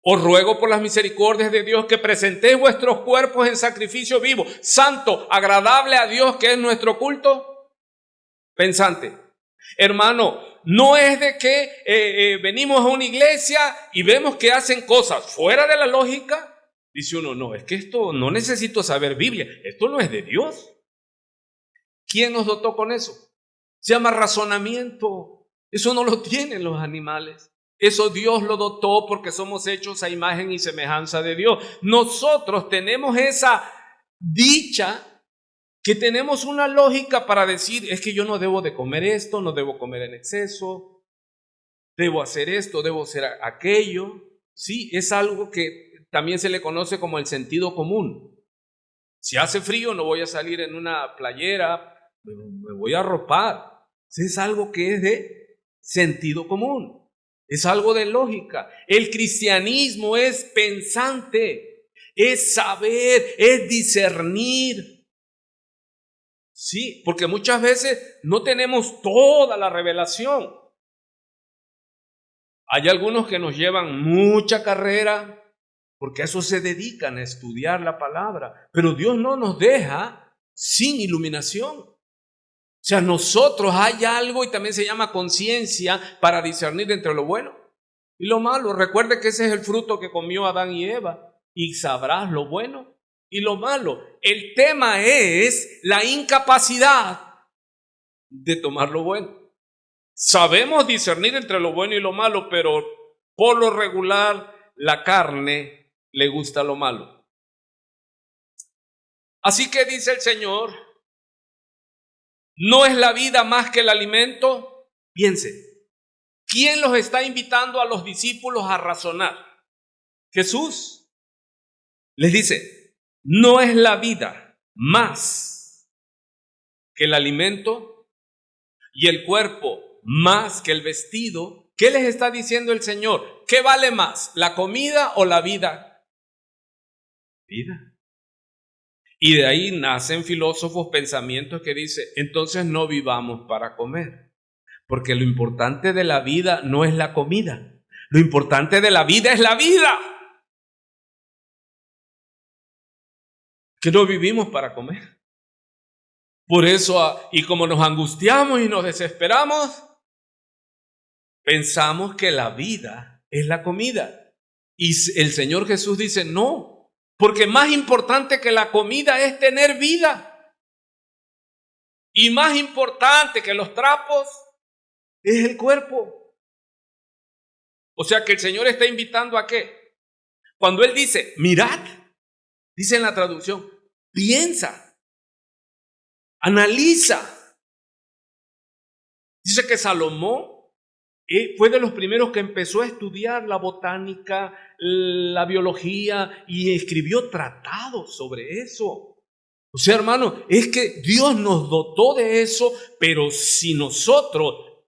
Os ruego por las misericordias de Dios que presentéis vuestros cuerpos en sacrificio vivo, santo, agradable a Dios, que es nuestro culto pensante. Hermano, no es de que venimos a una iglesia y vemos que hacen cosas fuera de la lógica. Dice uno, no, es que esto no necesito saber Biblia, esto no es de Dios. ¿Quién nos dotó con eso? Se llama razonamiento. Eso no lo tienen los animales. Eso Dios lo dotó porque somos hechos a imagen y semejanza de Dios. Nosotros tenemos esa dicha que tenemos una lógica para decir, es que yo no debo de comer esto, no debo comer en exceso, debo hacer esto, debo hacer aquello. Sí, es algo que también se le conoce como el sentido común. Si hace frío no voy a salir en una playera, me voy a arropar. Es algo que es de sentido común. Es algo de lógica. El cristianismo es pensante, es saber, es discernir. Sí, porque muchas veces no tenemos toda la revelación. Hay algunos que nos llevan mucha carrera, porque a eso se dedican, a estudiar la palabra. Pero Dios no nos deja sin iluminación. O sea, nosotros hay algo y también se llama conciencia para discernir entre lo bueno y lo malo. Recuerde que ese es el fruto que comió Adán y Eva y sabrás lo bueno y lo malo. El tema es la incapacidad de tomar lo bueno. Sabemos discernir entre lo bueno y lo malo, pero por lo regular la carne le gusta lo malo. Así que dice el Señor, ¿no es la vida más que el alimento? Piense, ¿quién los está invitando a los discípulos a razonar? Jesús les dice, ¿no es la vida más que el alimento y el cuerpo más que el vestido? ¿Qué les está diciendo el Señor? ¿Qué vale más, la comida o la vida? Vida. Y de ahí nacen filósofos pensamientos que dicen, entonces no vivamos para comer, porque lo importante de la vida no es la comida, lo importante de la vida es la vida. Que no vivimos para comer. Por eso, y como nos angustiamos y nos desesperamos, pensamos que la vida es la comida. Y el Señor Jesús dice, no. Porque más importante que la comida es tener vida. Y más importante que los trapos es el cuerpo. O sea que el Señor está invitando ¿a qué? Cuando Él dice, mirad, dice en la traducción, piensa, analiza. Dice que Salomón fue de los primeros que empezó a estudiar la botánica, la biología y escribió tratados sobre eso. O sea, hermano, es que Dios nos dotó de eso, pero si nosotros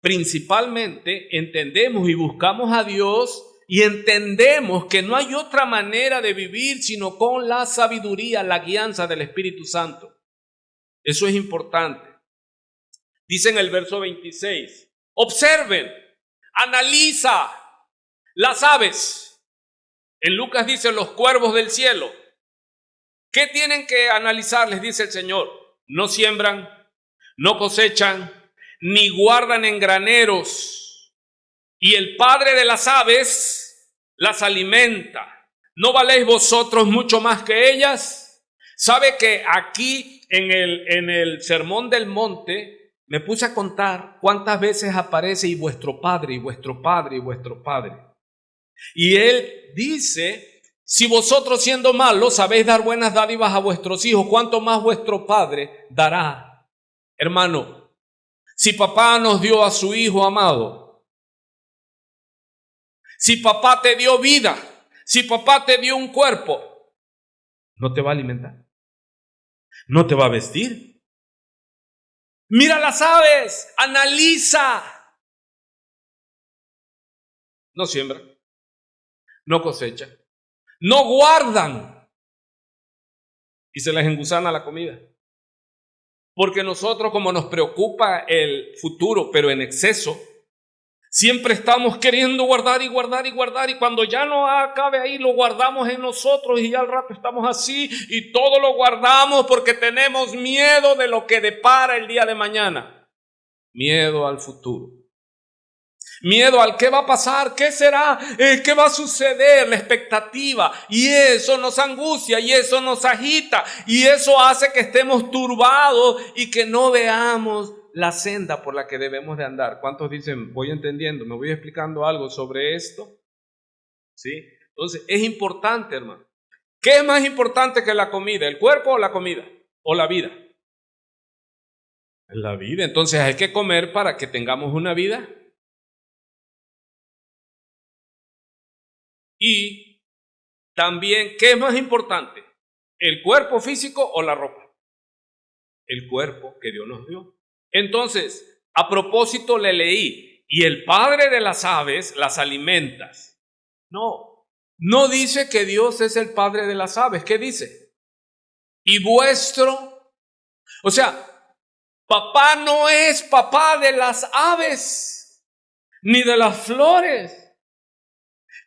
principalmente entendemos y buscamos a Dios y entendemos que no hay otra manera de vivir sino con la sabiduría, la guianza del Espíritu Santo. Eso es importante. Dice en el verso 26, observen, analiza las aves. En Lucas dice los cuervos del cielo. ¿Qué tienen que analizar? Les dice el Señor. No siembran, no cosechan, ni guardan en graneros. Y el Padre de las aves las alimenta. ¿No valéis vosotros mucho más que ellas? ¿Sabe que aquí en el Sermón del Monte me puse a contar cuántas veces aparece y vuestro Padre, y vuestro Padre, y vuestro Padre? Y Él dice, si vosotros siendo malos sabéis dar buenas dádivas a vuestros hijos, ¿cuánto más vuestro Padre dará? Hermano, si papá nos dio a su Hijo amado, si papá te dio vida, si papá te dio un cuerpo, ¿no te va a alimentar? ¿No te va a vestir? Mira las aves, analiza. No siembran, no cosechan, no guardan y se les engusana la comida. Porque nosotros, como nos preocupa el futuro, pero en exceso, siempre estamos queriendo guardar y guardar y guardar, y cuando ya no acabe ahí lo guardamos en nosotros y ya al rato estamos así y todo lo guardamos porque tenemos miedo de lo que depara el día de mañana. Miedo al futuro. Miedo al qué va a pasar, qué será, qué va a suceder, la expectativa. Y eso nos angustia y eso nos agita y eso hace que estemos turbados y que no veamos la senda por la que debemos de andar. ¿Cuántos dicen, voy entendiendo, me voy explicando algo sobre esto? ¿Sí? Entonces, es importante, hermano. ¿Qué es más importante que la comida? ¿El cuerpo o la comida? ¿O la vida? La vida. Entonces hay que comer para que tengamos una vida. Y también, ¿qué es más importante? ¿El cuerpo físico o la ropa? El cuerpo que Dios nos dio. Entonces, a propósito le leí, y el padre de las aves las alimentas. No dice que Dios es el padre de las aves. ¿Qué dice? Y vuestro, o sea, papá no es papá de las aves, ni de las flores.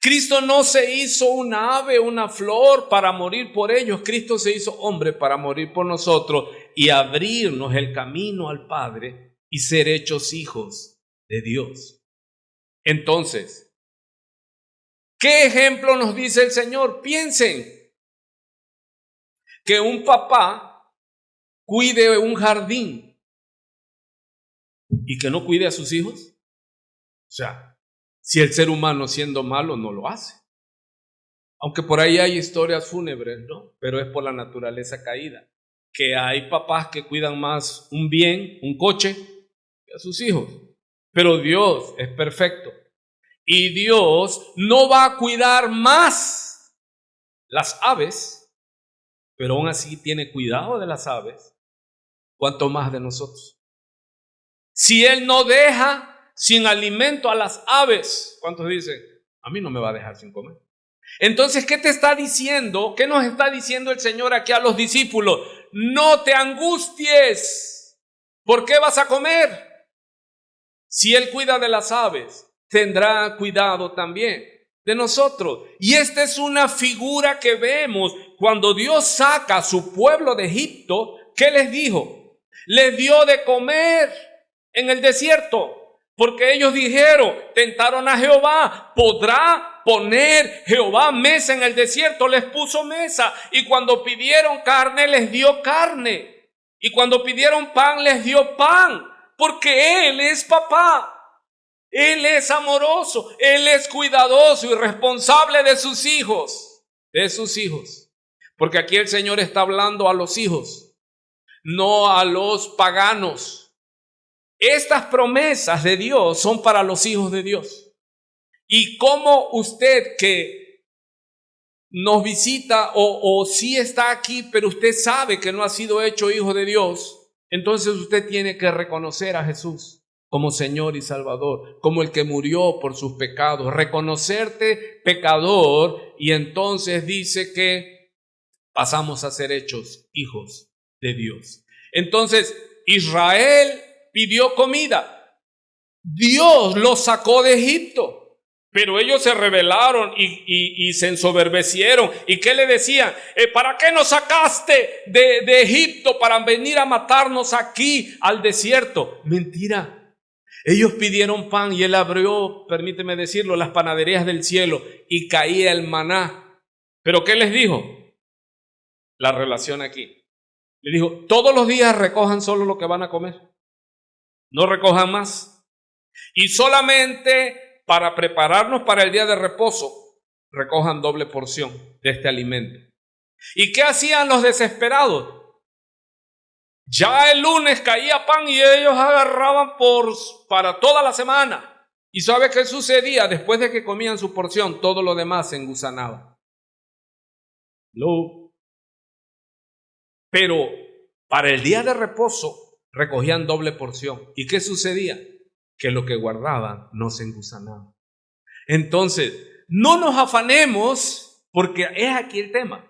Cristo no se hizo una ave, una flor para morir por ellos. Cristo se hizo hombre para morir por nosotros y abrirnos el camino al Padre y ser hechos hijos de Dios. Entonces, ¿qué ejemplo nos dice el Señor? Piensen que un papá cuide un jardín y que no cuide a sus hijos. O sea, si el ser humano siendo malo no lo hace. Aunque por ahí hay historias fúnebres, ¿no? Pero es por la naturaleza caída. Que hay papás que cuidan más un bien, un coche, que a sus hijos. Pero Dios es perfecto. Y Dios no va a cuidar más las aves, pero aún así tiene cuidado de las aves, cuanto más de nosotros. Si Él no deja sin alimento a las aves, ¿cuántos dicen? A mí no me va a dejar sin comer. Entonces, ¿qué te está diciendo? ¿Qué nos está diciendo el Señor aquí a los discípulos? No te angusties. ¿Por qué vas a comer? Si Él cuida de las aves, tendrá cuidado también de nosotros. Y esta es una figura que vemos cuando Dios saca a su pueblo de Egipto. ¿Qué les dijo? Les dio de comer en el desierto. Porque ellos dijeron, tentaron a Jehová, ¿podrá poner Jehová mesa en el desierto? Les puso mesa. Y cuando pidieron carne, les dio carne. Y cuando pidieron pan, les dio pan. Porque Él es papá. Él es amoroso. Él es cuidadoso y responsable de sus hijos. De sus hijos. Porque aquí el Señor está hablando a los hijos, no a los paganos. Estas promesas de Dios son para los hijos de Dios. Y como usted que nos visita o sí está aquí, pero usted sabe que no ha sido hecho hijo de Dios, entonces usted tiene que reconocer a Jesús como Señor y Salvador, como el que murió por sus pecados, reconocerte pecador, y entonces dice que pasamos a ser hechos hijos de Dios. Entonces, Israel pidió comida. Dios los sacó de Egipto, pero ellos se rebelaron y se ensoberbecieron. ¿Y qué le decían? ¿Para qué nos sacaste de Egipto para venir a matarnos aquí al desierto? Mentira. Ellos pidieron pan y Él abrió, permíteme decirlo, las panaderías del cielo y caía el maná. ¿Pero qué les dijo? La relación aquí. Le dijo, todos los días recojan solo lo que van a comer. No recojan más. Y solamente para prepararnos para el día de reposo, recojan doble porción de este alimento. ¿Y qué hacían los desesperados? Ya el lunes caía pan y ellos agarraban para toda la semana. ¿Y sabe qué sucedía? Después de que comían su porción, todo lo demás se engusanaba. Pero para el día de reposo recogían doble porción. ¿Y qué sucedía? Que lo que guardaban no se engusanaba. Entonces, no nos afanemos, porque es aquí el tema.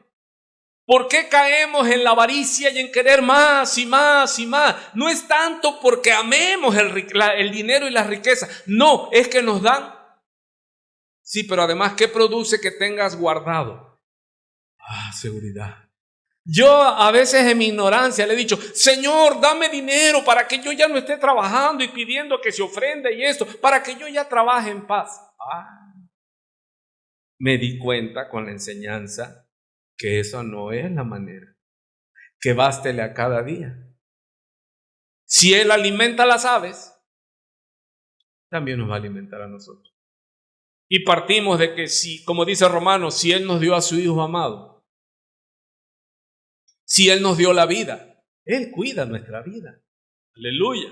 ¿Por qué caemos en la avaricia y en querer más y más y más? No es tanto porque amemos el dinero y las riquezas. No, es que nos dan. Sí, pero además, ¿qué produce que tengas guardado? Seguridad. Yo a veces en mi ignorancia le he dicho, Señor, dame dinero para que yo ya no esté trabajando y pidiendo que se ofrenda y esto, para que yo ya trabaje en paz. Me di cuenta con la enseñanza que eso no es la manera. Que bástele a cada día. Si Él alimenta a las aves, también nos va a alimentar a nosotros. Y partimos de que si, como dice Romanos, si Él nos dio a su Hijo amado, si Él nos dio la vida, Él cuida nuestra vida. Aleluya.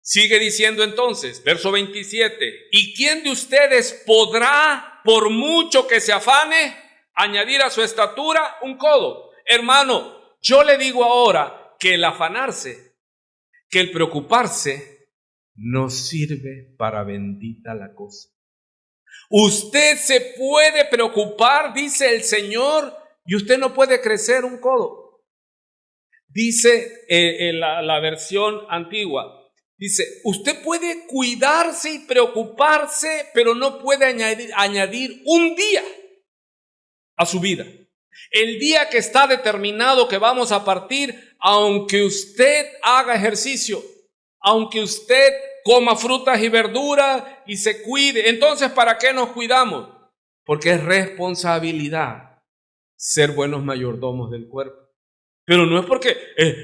Sigue diciendo entonces, verso 27, ¿y quién de ustedes podrá, por mucho que se afane, añadir a su estatura un codo? Hermano, yo le digo ahora que el afanarse, que el preocuparse, no sirve para bendita la cosa. Usted se puede preocupar, dice el Señor, y usted no puede crecer un codo. Dice la versión antigua, dice, usted puede cuidarse y preocuparse, pero no puede añadir un día a su vida. El día que está determinado que vamos a partir, aunque usted haga ejercicio, aunque usted coma frutas y verduras y se cuide. Entonces, ¿para qué nos cuidamos? Porque es responsabilidad ser buenos mayordomos del cuerpo. Pero no es porque,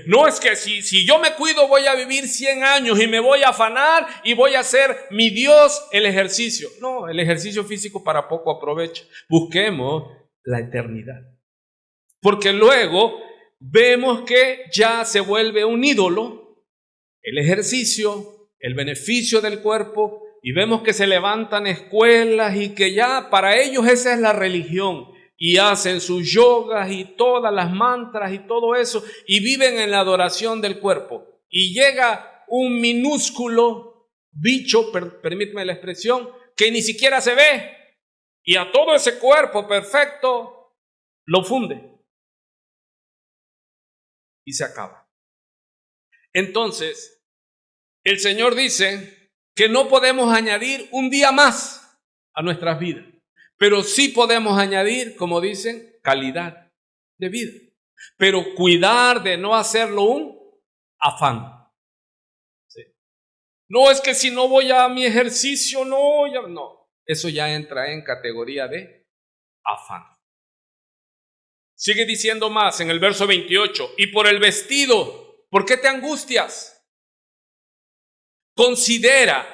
no es que si yo me cuido voy a vivir 100 años y me voy a afanar y voy a hacer mi Dios el ejercicio. No, el ejercicio físico para poco aprovecha. Busquemos la eternidad. Porque luego vemos que ya se vuelve un ídolo el ejercicio, el beneficio del cuerpo, y vemos que se levantan escuelas y que ya para ellos esa es la religión. Y hacen sus yogas y todas las mantras y todo eso, y viven en la adoración del cuerpo. Y llega un minúsculo bicho, permíteme la expresión, que ni siquiera se ve, y a todo ese cuerpo perfecto lo funde. Y se acaba. Entonces, el Señor dice que no podemos añadir un día más a nuestras vidas. Pero sí podemos añadir, como dicen, calidad de vida. Pero cuidar de no hacerlo un afán. ¿Sí? No es que si no voy a mi ejercicio, no. Eso ya entra en categoría de afán. Sigue diciendo más en el verso 28. Y por el vestido, ¿por qué te angustias? Considera.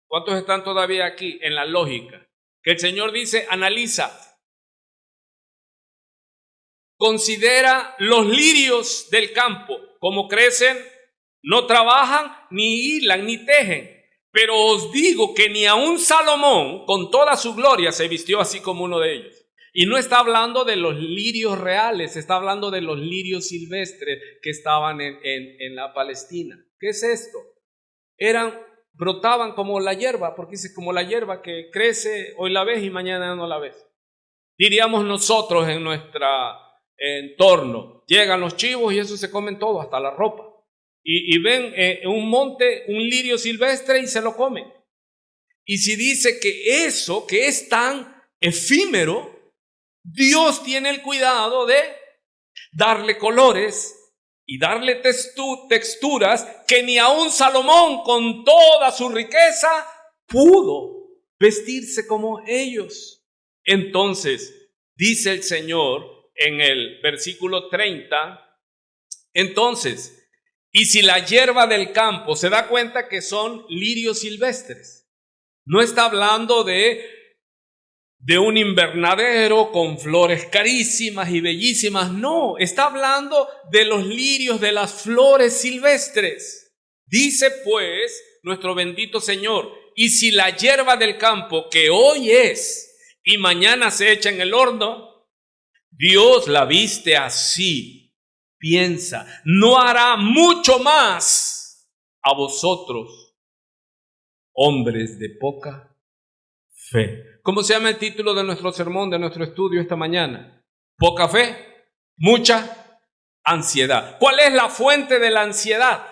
¿Cuántos están todavía aquí en la lógica? Que el Señor dice, analiza, considera los lirios del campo, cómo crecen, no trabajan, ni hilan, ni tejen. Pero os digo que ni aun Salomón, con toda su gloria, se vistió así como uno de ellos. Y no está hablando de los lirios reales, está hablando de los lirios silvestres que estaban en la Palestina. ¿Qué es esto? Brotaban como la hierba, porque dice como la hierba que crece, hoy la ves y mañana no la ves. Diríamos nosotros en nuestro entorno, llegan los chivos y eso se comen todo, hasta la ropa. Y ven en un monte un lirio silvestre y se lo comen. Y si dice que eso, que es tan efímero, Dios tiene el cuidado de darle colores y darle texturas que ni aun Salomón con toda su riqueza pudo vestirse como ellos. Entonces, dice el Señor en el versículo 30, entonces, y si la hierba del campo, se da cuenta que son lirios silvestres. No está hablando de un invernadero con flores carísimas y bellísimas. No, está hablando de los lirios, de las flores silvestres. Dice pues nuestro bendito Señor, y si la hierba del campo que hoy es y mañana se echa en el horno, Dios la viste así, piensa, ¿no hará mucho más a vosotros, hombres de poca fe? ¿Cómo se llama el título de nuestro sermón, de nuestro estudio esta mañana? Poca fe, mucha ansiedad. ¿Cuál es la fuente de la ansiedad?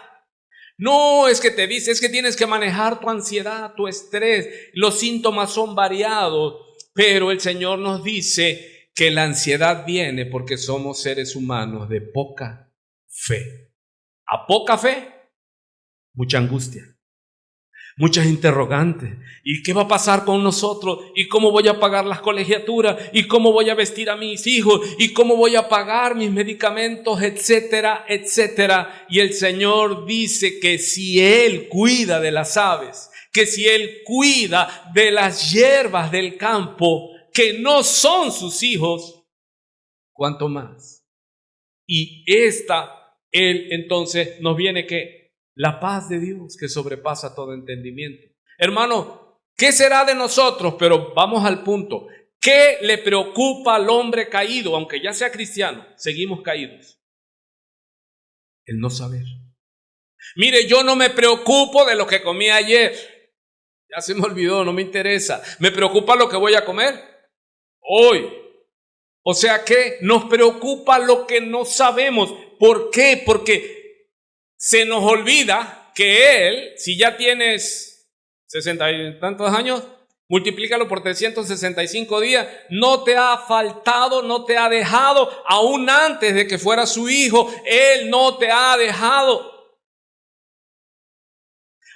No es que te dice, es que tienes que manejar tu ansiedad, tu estrés. Los síntomas son variados, pero el Señor nos dice que la ansiedad viene porque somos seres humanos de poca fe. A poca fe, mucha angustia. Muchas interrogantes. ¿Y qué va a pasar con nosotros? ¿Y cómo voy a pagar las colegiaturas? ¿Y cómo voy a vestir a mis hijos? ¿Y cómo voy a pagar mis medicamentos? Etcétera, etcétera. Y el Señor dice que si Él cuida de las aves, que si Él cuida de las hierbas del campo, que no son sus hijos, ¿cuánto más? Y Él entonces nos viene que la paz de Dios que sobrepasa todo entendimiento. Hermano, ¿qué será de nosotros? Pero vamos al punto. ¿Qué le preocupa al hombre caído? Aunque ya sea cristiano, seguimos caídos. El no saber. Mire, yo no me preocupo de lo que comí ayer. Ya se me olvidó, no me interesa. ¿Me preocupa lo que voy a comer hoy? O sea que nos preocupa lo que no sabemos. ¿Por qué? Porque se nos olvida que Él, si ya tienes 60 y tantos años, multiplícalo por 365 días, no te ha faltado, no te ha dejado, aún antes de que fuera su hijo, Él no te ha dejado.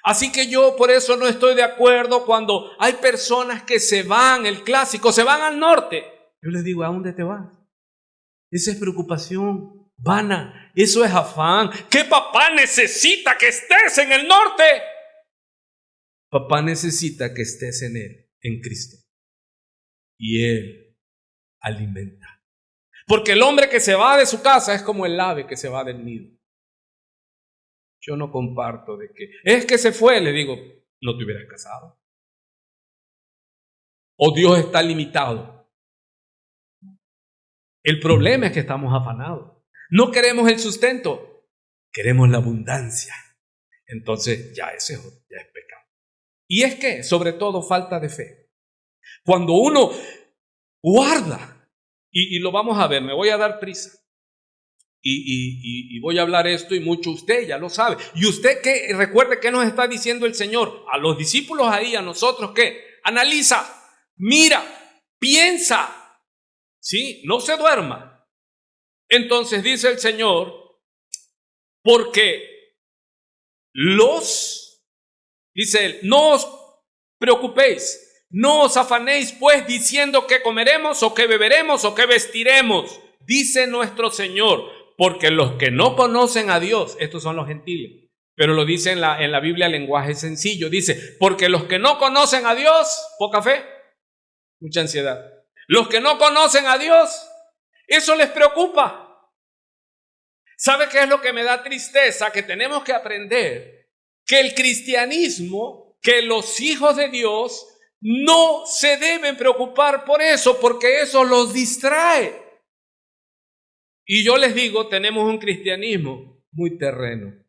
Así que yo por eso no estoy de acuerdo cuando hay personas que se van, el clásico, se van al norte. Yo les digo, ¿a dónde te vas? Esa es preocupación vana, eso es afán. ¿Qué papá necesita que estés en el norte? Papá necesita que estés en Él, en Cristo. Y Él alimenta. Porque el hombre que se va de su casa es como el ave que se va del nido. Yo no comparto de que es que se fue, le digo, no te hubieras casado. O Dios está limitado. El problema es que estamos afanados. No queremos el sustento, queremos la abundancia. Entonces ya ese ya es pecado. Y es que, sobre todo, falta de fe. Cuando uno guarda, y lo vamos a ver, me voy a dar prisa. Y voy a hablar esto y mucho usted ya lo sabe. Y usted que recuerde qué nos está diciendo el Señor. A los discípulos ahí, a nosotros, ¿qué? Analiza, mira, piensa. ¿Sí? No se duerma. Entonces dice el Señor, porque dice Él, no os preocupéis, no os afanéis pues diciendo qué comeremos o qué beberemos o qué vestiremos, dice nuestro Señor, porque los que no conocen a Dios, estos son los gentiles, pero lo dice en la Biblia lenguaje sencillo, dice, porque los que no conocen a Dios, poca fe, mucha ansiedad. Los que no conocen a Dios, eso les preocupa. ¿Sabe qué es lo que me da tristeza? Que tenemos que aprender que el cristianismo, que los hijos de Dios no se deben preocupar por eso, porque eso los distrae. Y yo les digo, tenemos un cristianismo muy terreno.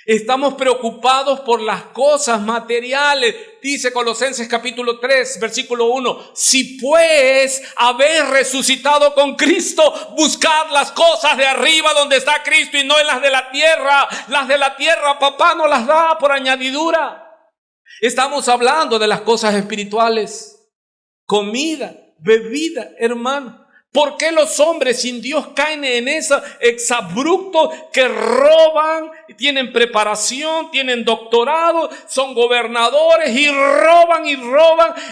Estamos preocupados por las cosas materiales. Dice Colosenses capítulo 3, versículo 1. Si pues habéis resucitado con Cristo, buscad las cosas de arriba donde está Cristo y no en las de la tierra. Las de la tierra papá no las da por añadidura. Estamos hablando de las cosas espirituales. Comida, bebida, hermano. ¿Por qué los hombres sin Dios caen en esos exabruptos que roban, tienen preparación, tienen doctorado, son gobernadores y roban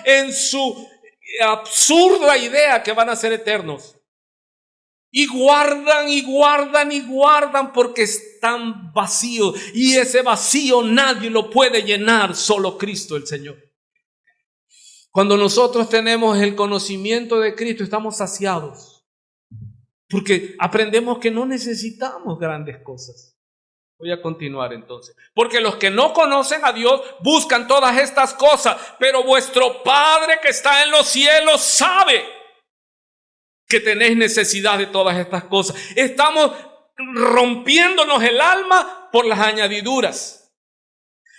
en su absurda idea que van a ser eternos? Y guardan porque están vacíos. Y ese vacío nadie lo puede llenar, solo Cristo el Señor. Cuando nosotros tenemos el conocimiento de Cristo, estamos saciados. Porque aprendemos que no necesitamos grandes cosas. Voy a continuar entonces. Porque los que no conocen a Dios buscan todas estas cosas, pero vuestro Padre que está en los cielos sabe que tenéis necesidad de todas estas cosas. Estamos rompiéndonos el alma por las añadiduras.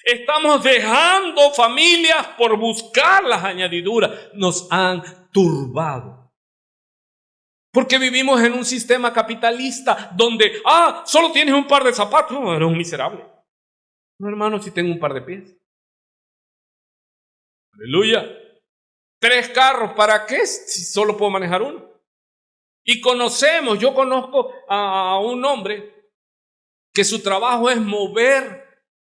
Estamos dejando familias por buscar las añadiduras. Nos han turbado. Porque vivimos en un sistema capitalista donde, solo tienes un par de zapatos. No, eres un miserable. No, hermano, si tengo un par de pies. Aleluya. 3 carros, ¿para qué? Si solo puedo manejar uno. Y yo conozco a un hombre que su trabajo es mover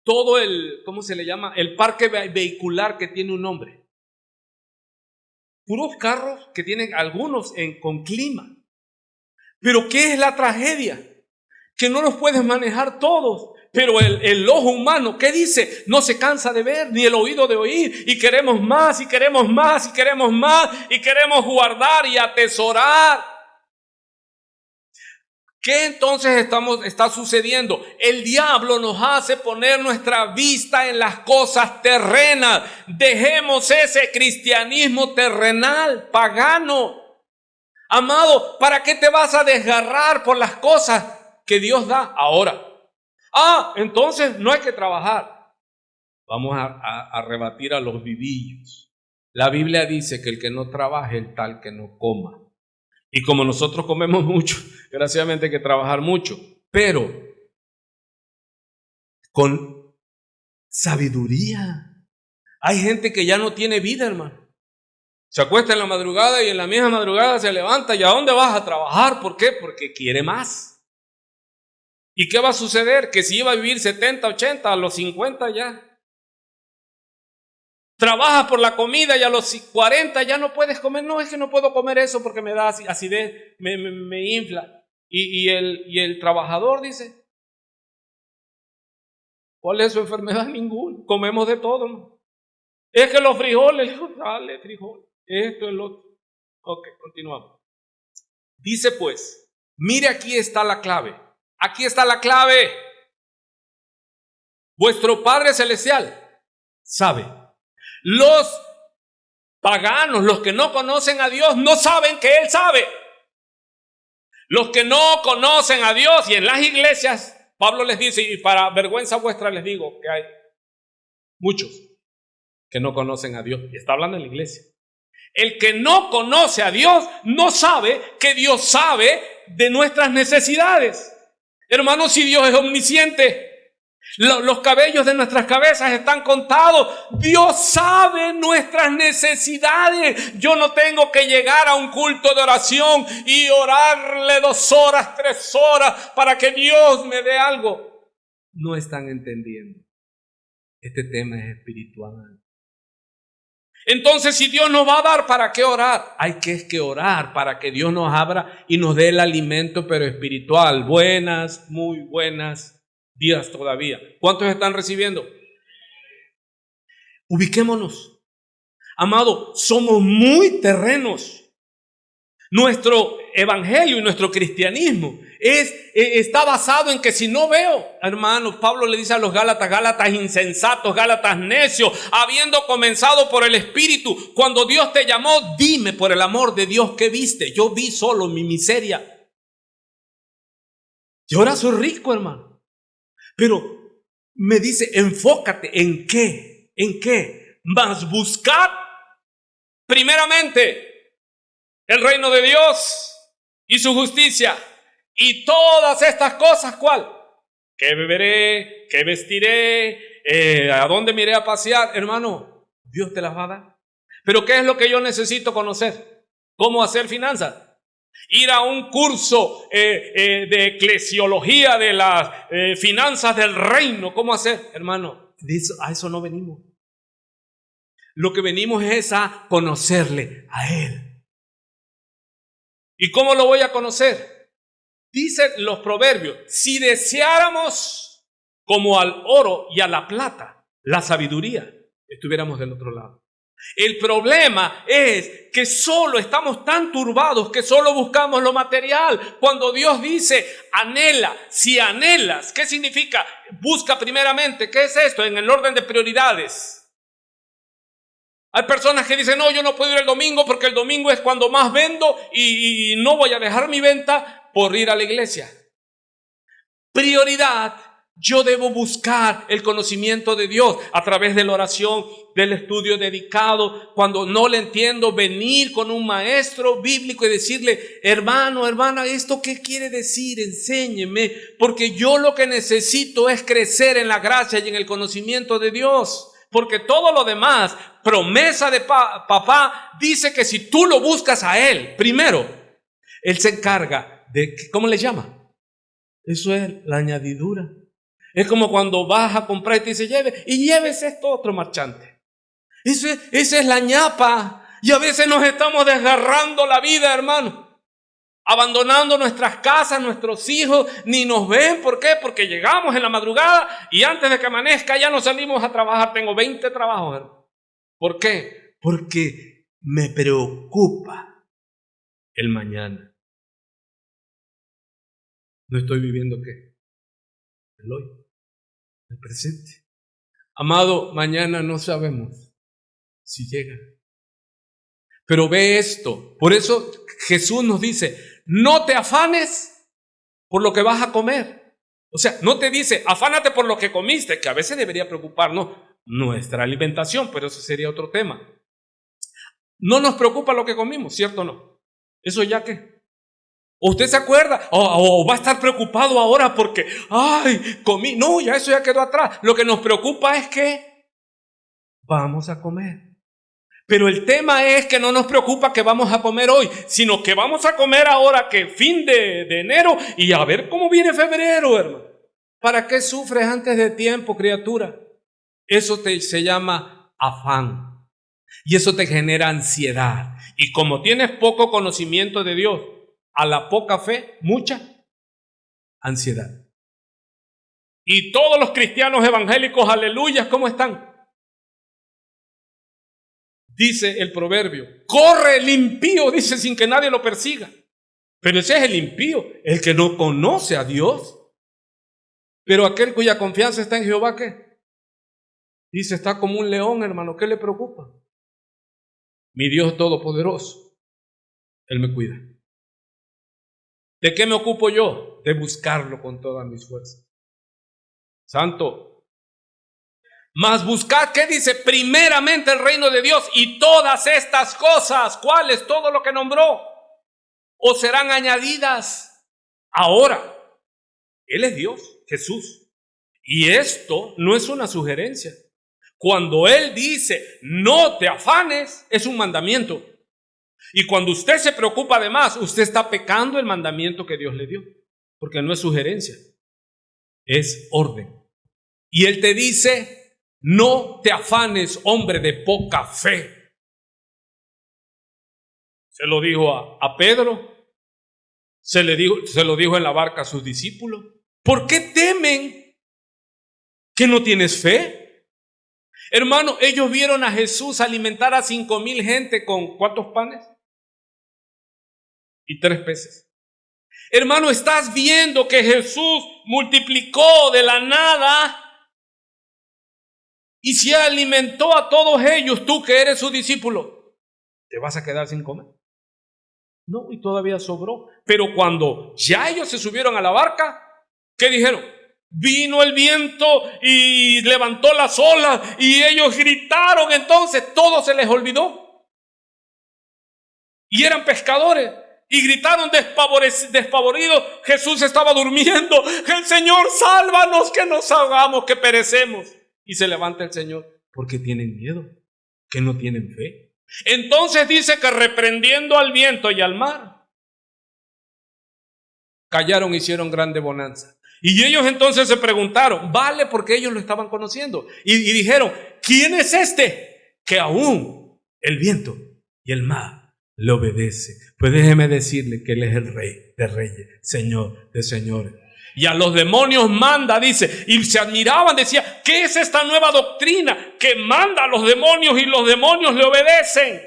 todo el, ¿cómo se le llama? El parque vehicular que tiene un nombre. Puros carros que tienen algunos con clima. Pero ¿qué es la tragedia? Que no los puedes manejar todos. Pero el ojo humano, ¿qué dice? No se cansa de ver, ni el oído de oír. Y queremos más, y queremos más, y queremos más, y queremos guardar y atesorar. ¿Qué entonces está sucediendo? El diablo nos hace poner nuestra vista en las cosas terrenas. Dejemos ese cristianismo terrenal, pagano. Amado, ¿para qué te vas a desgarrar por las cosas que Dios da ahora? Entonces no hay que trabajar. Vamos a rebatir a los vivillos. La Biblia dice que el que no trabaje, el tal que no coma. Y como nosotros comemos mucho, desgraciadamente hay que trabajar mucho, pero con sabiduría. Hay gente que ya no tiene vida, hermano. Se acuesta en la madrugada y en la misma madrugada se levanta. ¿Y a dónde vas a trabajar? ¿Por qué? Porque quiere más. ¿Y qué va a suceder? Que si iba a vivir 70, 80, a los 50 ya. Trabajas por la comida y a los 40 ya no puedes comer. No, es que no puedo comer eso porque me da acidez, me infla. Y el trabajador dice, ¿cuál es su enfermedad? Ninguna. Comemos de todo, ¿no? Es que los frijoles, dale frijol, esto, el otro. Ok, continuamos. Dice pues, mire, aquí está la clave. Aquí está la clave. Vuestro Padre Celestial sabe. Los paganos, los que no conocen a Dios, no saben que Él sabe. Los que no conocen a Dios, y en las iglesias, Pablo les dice, y para vergüenza vuestra les digo, que hay muchos que no conocen a Dios. Y está hablando en la iglesia. El que no conoce a Dios no sabe que Dios sabe de nuestras necesidades. Hermanos, si Dios es omnisciente, los cabellos de nuestras cabezas están contados. Dios sabe nuestras necesidades. Yo no tengo que llegar a un culto de oración y orarle 2 horas, 3 horas para que Dios me dé algo. No están entendiendo. Este tema es espiritual. Entonces, si Dios nos va a dar, ¿para qué orar? Hay que orar para que Dios nos abra y nos dé el alimento, pero espiritual. Buenas, muy buenas días todavía. ¿Cuántos están recibiendo? Ubiquémonos. Amado, somos muy terrenos. Nuestro evangelio y nuestro cristianismo está basado en que si no veo, hermanos, Pablo le dice a los Gálatas insensatos, Gálatas necios, habiendo comenzado por el Espíritu, cuando Dios te llamó, dime por el amor de Dios qué viste. Yo vi solo mi miseria. Yo ahora soy rico, hermano. Pero me dice, enfócate en qué, mas buscad primeramente el reino de Dios y su justicia, y todas estas cosas, ¿cuál? ¿Qué beberé? ¿Qué vestiré? ¿A dónde me iré a pasear? Hermano, Dios te las va a dar. Pero ¿qué es lo que yo necesito conocer? ¿Cómo hacer finanzas? Ir a un curso de eclesiología de las finanzas del reino. ¿Cómo hacer? Hermano, a eso no venimos. Lo que venimos es a conocerle a Él. ¿Y cómo lo voy a conocer? Dicen los proverbios, si deseáramos como al oro y a la plata, la sabiduría, estuviéramos del otro lado. El problema es que solo estamos tan turbados que solo buscamos lo material. Cuando Dios dice, anhela, si anhelas, ¿qué significa? Busca primeramente. ¿Qué es esto? En el orden de prioridades. Hay personas que dicen, no, yo no puedo ir el domingo porque el domingo es cuando más vendo y no voy a dejar mi venta por ir a la iglesia. Prioridad, yo debo buscar el conocimiento de Dios a través de la oración, del estudio dedicado. Cuando no le entiendo, venir con un maestro bíblico y decirle, hermano, hermana, ¿esto qué quiere decir? Enséñeme, porque yo lo que necesito es crecer en la gracia y en el conocimiento de Dios. Porque todo lo demás, promesa de papá, dice que si tú lo buscas a Él, primero, Él se encarga de, ¿cómo le llama? Eso es la añadidura. Es como cuando vas a comprar y te dice, llévese esto otro marchante. Esa es la ñapa. Y a veces nos estamos desgarrando la vida, hermano. Abandonando nuestras casas, nuestros hijos, ni nos ven. ¿Por qué? Porque llegamos en la madrugada y antes de que amanezca ya nos salimos a trabajar. Tengo 20 trabajos, hermano. ¿Por qué? Porque me preocupa el mañana. No estoy viviendo ¿qué? El hoy, el presente. Amado, mañana no sabemos si llega. Pero ve esto. Por eso Jesús nos dice, no te afanes por lo que vas a comer. O sea, no te dice, afánate por lo que comiste, que a veces debería preocuparnos nuestra alimentación, pero eso sería otro tema. No nos preocupa lo que comimos, ¿cierto o no? ¿Eso ya qué? ¿O usted se acuerda? ¿O va a estar preocupado ahora porque, comí? No, ya eso ya quedó atrás. Lo que nos preocupa es que vamos a comer. Pero el tema es que no nos preocupa que vamos a comer hoy, sino que vamos a comer ahora que fin de enero y a ver cómo viene febrero, hermano. ¿Para qué sufres antes de tiempo, criatura? Eso se llama afán. Y eso te genera ansiedad. Y como tienes poco conocimiento de Dios, a la poca fe, mucha ansiedad. Y todos los cristianos evangélicos, aleluyas, ¿cómo están? Dice el proverbio, corre el impío, dice, sin que nadie lo persiga. Pero ese es el impío, el que no conoce a Dios. Pero aquel cuya confianza está en Jehová, ¿qué? Dice, está como un león, hermano, ¿qué le preocupa? Mi Dios todopoderoso, Él me cuida. ¿De qué me ocupo yo? De buscarlo con todas mis fuerzas. Santo. Mas buscad, ¿qué dice? Primeramente el reino de Dios y todas estas cosas, ¿cuáles? Todo lo que nombró, os serán añadidas. Ahora, Él es Dios, Jesús. Y esto no es una sugerencia. Cuando Él dice, no te afanes, es un mandamiento. Y cuando usted se preocupa de más, usted está pecando el mandamiento que Dios le dio. Porque no es sugerencia, es orden. Y Él te dice, no te afanes, hombre de poca fe. Se lo dijo a Pedro, se lo dijo en la barca a sus discípulos. ¿Por qué temen que no tienes fe? Hermano, ellos vieron a Jesús alimentar a 5,000 gente con ¿cuántos panes? Y 3 peces. Hermano, estás viendo que Jesús multiplicó de la nada y se alimentó a todos ellos. Tú que eres su discípulo, ¿te vas a quedar sin comer? No, y todavía sobró. Pero cuando ya ellos se subieron a la barca, ¿qué dijeron? Vino el viento y levantó las olas y ellos gritaron. Entonces todo se les olvidó. Y eran pescadores y gritaron despavoridos. Jesús estaba durmiendo. El Señor, sálvanos, que nos ahogamos, que perecemos. Y se levanta el Señor porque tienen miedo, que no tienen fe. Entonces dice que reprendiendo al viento y al mar, callaron, hicieron grande bonanza. Y ellos entonces se preguntaron, vale, porque ellos lo estaban conociendo. Y dijeron, ¿quién es este que aún el viento y el mar le obedece? Pues déjeme decirle que Él es el Rey de reyes, Señor de señores. Y a los demonios manda, dice, y se admiraban, decía, ¿qué es esta nueva doctrina que manda a los demonios y los demonios le obedecen?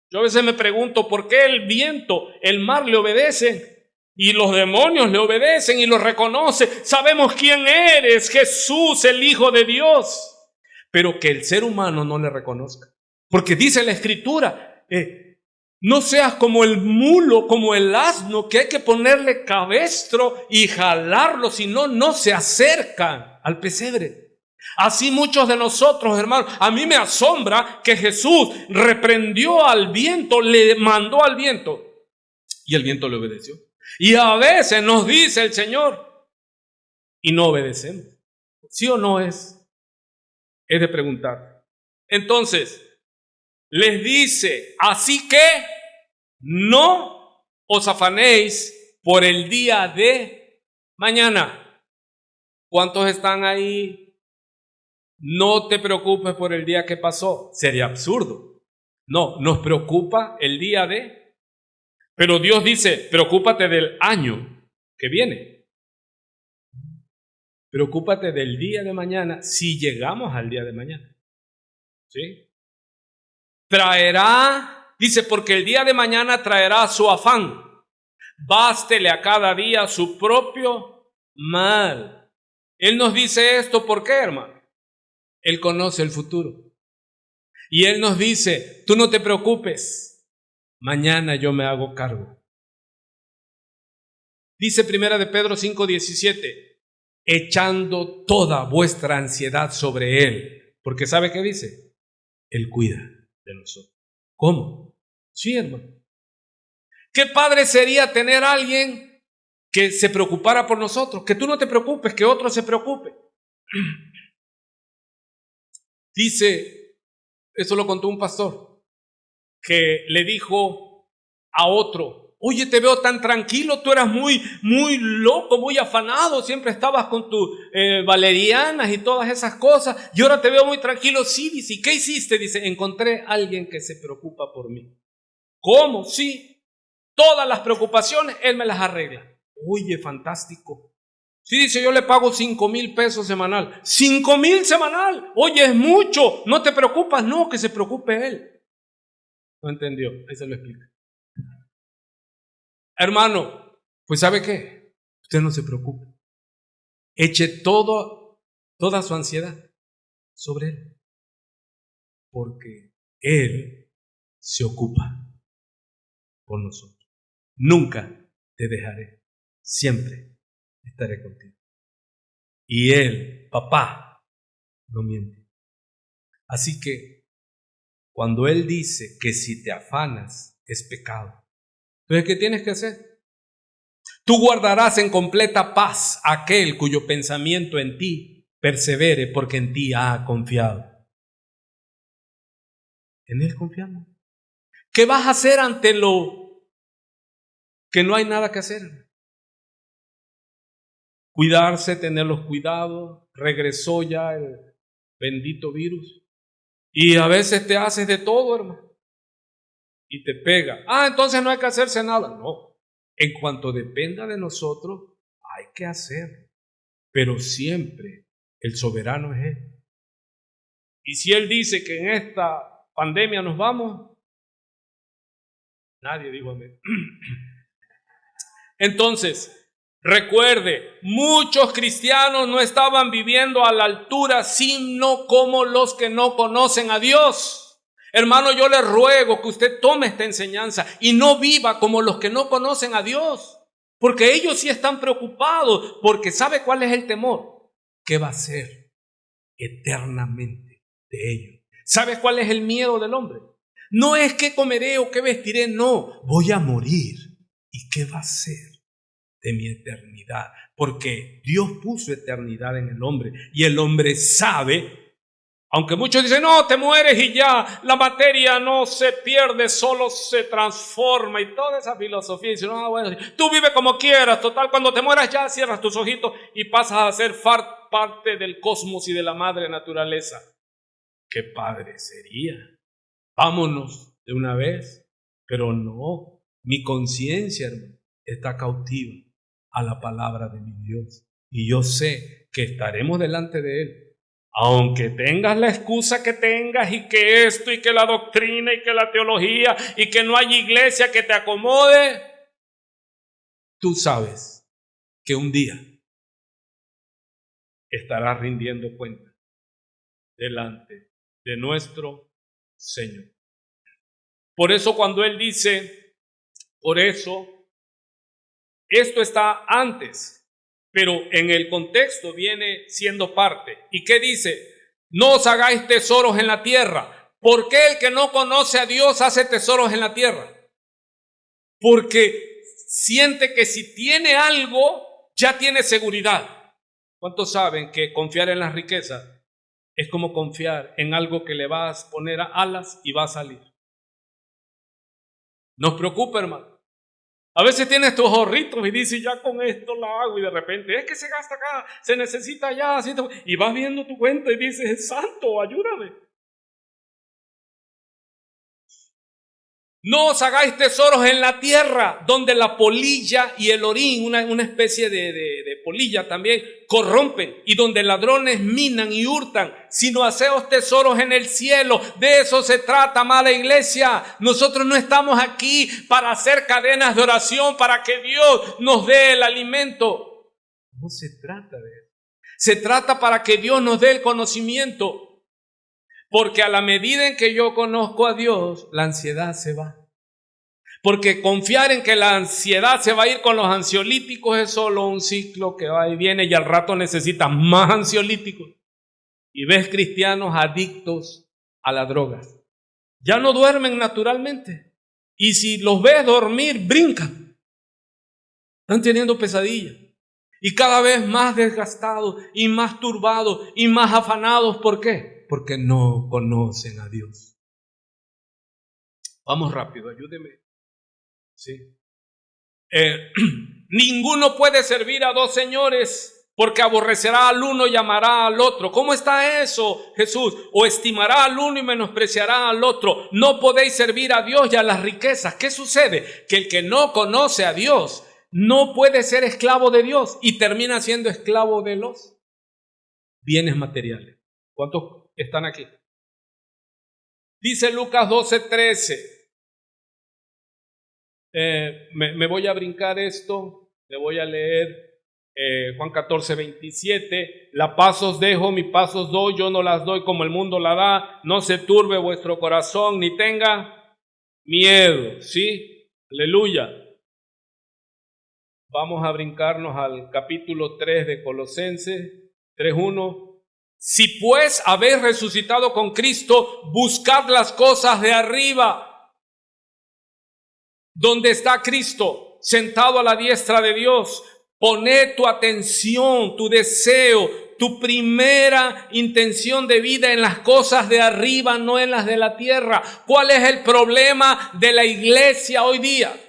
Yo a veces me pregunto, ¿por qué el viento, el mar le obedecen? Y los demonios le obedecen y lo reconocen. Sabemos quién eres, Jesús, el Hijo de Dios. Pero que el ser humano no le reconozca. Porque dice la Escritura, no seas como el mulo, como el asno, que hay que ponerle cabestro y jalarlo, si no, no se acercan al pesebre. Así muchos de nosotros, hermanos, a mí me asombra que Jesús reprendió al viento, le mandó al viento y el viento le obedeció. Y a veces nos dice el Señor y no obedecemos. ¿Sí o no es? Es de preguntar. Entonces, les dice, así que no os afanéis por el día de mañana. ¿Cuántos están ahí? No te preocupes por el día que pasó. Sería absurdo. No, nos preocupa el día de... Pero Dios dice, preocúpate del año que viene. Preocúpate del día de mañana si llegamos al día de mañana. ¿Sí? Traerá, dice, porque el día de mañana traerá su afán. Bástele a cada día su propio mal. Él nos dice esto, ¿por qué, hermano? Él conoce el futuro. Y Él nos dice, tú no te preocupes, mañana yo me hago cargo. Dice Primera de Pedro 5:17, echando toda vuestra ansiedad sobre Él. Porque ¿sabe qué dice? Él cuida de nosotros. ¿Cómo? Sí, hermano. ¿Qué padre sería tener a alguien que se preocupara por nosotros? Que tú no te preocupes, que otro se preocupe. Dice, eso lo contó un pastor, que le dijo a otro, oye, te veo tan tranquilo, tú eras muy loco, muy afanado, siempre estabas con tus valerianas y todas esas cosas, y ahora te veo muy tranquilo. Sí, dice, ¿y qué hiciste? Dice, encontré a alguien que se preocupa por mí. ¿Cómo? Sí, todas las preocupaciones, él me las arregla. Oye, fantástico. Sí, dice, yo le pago 5,000 pesos semanal. 5,000 semanal. Oye, es mucho. No te preocupas. No, que se preocupe él. No entendió. Ahí se lo explica. Hermano, pues ¿sabe qué? Usted no se preocupe. Eche toda su ansiedad sobre él. Porque él se ocupa por nosotros. Nunca te dejaré. Siempre estaré contigo. Y él, papá, no miente. Así que cuando él dice que si te afanas es pecado, entonces ¿qué tienes que hacer? Tú guardarás en completa paz aquel cuyo pensamiento en ti persevere porque en ti ha confiado. En él confiamos. ¿Qué vas a hacer ante lo que no hay nada que hacer? Cuidarse, tener los cuidados. Regresó ya el bendito virus. Y a veces te haces de todo, hermano. Y te pega. Entonces no hay que hacerse nada. No. En cuanto dependa de nosotros, hay que hacerlo. Pero siempre el soberano es Él. Y si Él dice que en esta pandemia nos vamos, nadie dijo amén. Entonces, recuerde, muchos cristianos no estaban viviendo a la altura, sino como los que no conocen a Dios. Hermano, yo le ruego que usted tome esta enseñanza y no viva como los que no conocen a Dios, porque ellos sí están preocupados, porque ¿sabe cuál es el temor? ¿Qué va a ser eternamente de ellos? ¿Sabes cuál es el miedo del hombre? No es qué comeré o qué vestiré, no, voy a morir. ¿Y qué va a ser de mi eternidad? Porque Dios puso eternidad en el hombre y el hombre sabe. Aunque muchos dicen, no, te mueres y ya, la materia no se pierde, solo se transforma y toda esa filosofía. Dicen, no, bueno, tú vive como quieras, total, cuando te mueras ya cierras tus ojitos y pasas a ser parte del cosmos y de la madre naturaleza. ¡Qué padre sería! Vámonos de una vez, pero no, mi conciencia, hermano, está cautiva a la palabra de mi Dios y yo sé que estaremos delante de Él. Aunque tengas la excusa que tengas y que esto y que la doctrina y que la teología y que no hay iglesia que te acomode, tú sabes que un día estarás rindiendo cuenta delante de nuestro Señor. Por eso cuando Él dice, por eso, esto está antes, pero en el contexto viene siendo parte. ¿Y qué dice? No os hagáis tesoros en la tierra. ¿Por qué el que no conoce a Dios hace tesoros en la tierra? Porque siente que si tiene algo, ya tiene seguridad. ¿Cuántos saben que confiar en las riquezas es como confiar en algo que le vas a poner alas y va a salir? Nos preocupa, hermano. A veces tienes tus ahorritos y dices, ya con esto la hago, y de repente, es que se gasta acá, se necesita allá, y vas viendo tu cuenta y dices, santo, ayúdame. No os hagáis tesoros en la tierra, donde la polilla y el orín, una especie de polilla también, corrompen, y donde ladrones minan y hurtan, sino haceos tesoros en el cielo. De eso se trata, amada iglesia. Nosotros no estamos aquí para hacer cadenas de oración, para que Dios nos dé el alimento. No se trata de eso. Se trata para que Dios nos dé el conocimiento. Porque a la medida en que yo conozco a Dios, la ansiedad se va. Porque confiar en que la ansiedad se va a ir con los ansiolíticos es solo un ciclo que va y viene, y al rato necesitas más ansiolíticos. Y ves cristianos adictos a las drogas. Ya no duermen naturalmente. Y si los ves dormir, brincan. Están teniendo pesadillas. Y cada vez más desgastados y más turbados y más afanados. ¿Por qué? Porque no conocen a Dios. Vamos rápido, ayúdeme. Sí. Ninguno puede servir a dos señores, porque aborrecerá al uno y amará al otro. ¿Cómo está eso, Jesús? O estimará al uno y menospreciará al otro. No podéis servir a Dios y a las riquezas. ¿Qué sucede? Que el que no conoce a Dios no puede ser esclavo de Dios y termina siendo esclavo de los bienes materiales. ¿Cuántos están aquí? Dice Lucas 12:13. Me voy a brincar esto, le voy a leer Juan 14:27. La paz os dejo, mi paz os doy, yo no las doy como el mundo la da. No se turbe vuestro corazón, ni tenga miedo. ¿Sí? Aleluya. Vamos a brincarnos al capítulo 3 de Colosenses 3:1. Si pues habéis resucitado con Cristo, buscad las cosas de arriba, donde está Cristo, sentado a la diestra de Dios. Poned tu atención, tu deseo, tu primera intención de vida en las cosas de arriba, no en las de la tierra. ¿Cuál es el problema de la iglesia hoy día?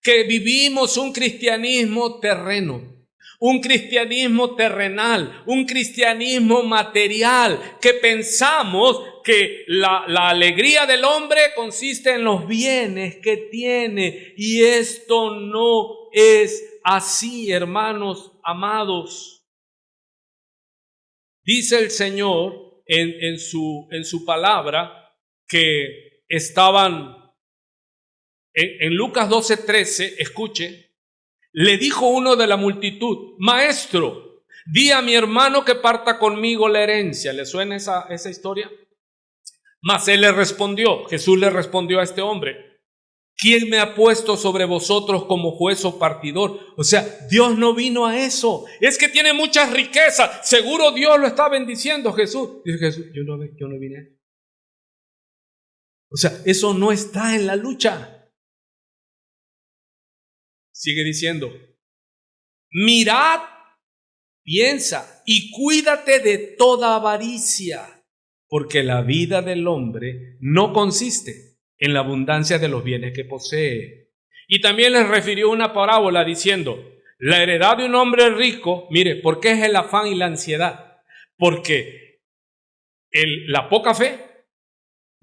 Que vivimos un cristianismo terreno. Un cristianismo terrenal, un cristianismo material, que pensamos que la alegría del hombre consiste en los bienes que tiene, y esto no es así, hermanos amados. Dice el Señor en su palabra que estaban en Lucas 12:13, escuche. Le dijo uno de la multitud: Maestro, di a mi hermano que parta conmigo la herencia. ¿Le suena esa historia? Mas él le respondió, Jesús le respondió a este hombre: ¿quién me ha puesto sobre vosotros como juez o partidor? O sea, Dios no vino a eso. Es que tiene muchas riquezas, seguro Dios lo está bendiciendo. Jesús dice: Jesús, yo no vine a eso. O sea, eso no está en la lucha. Sigue diciendo: mirad, piensa y cuídate de toda avaricia, porque la vida del hombre no consiste en la abundancia de los bienes que posee. Y también les refirió una parábola diciendo: la heredad de un hombre rico, mire, ¿por qué es el afán y la ansiedad? Porque la poca fe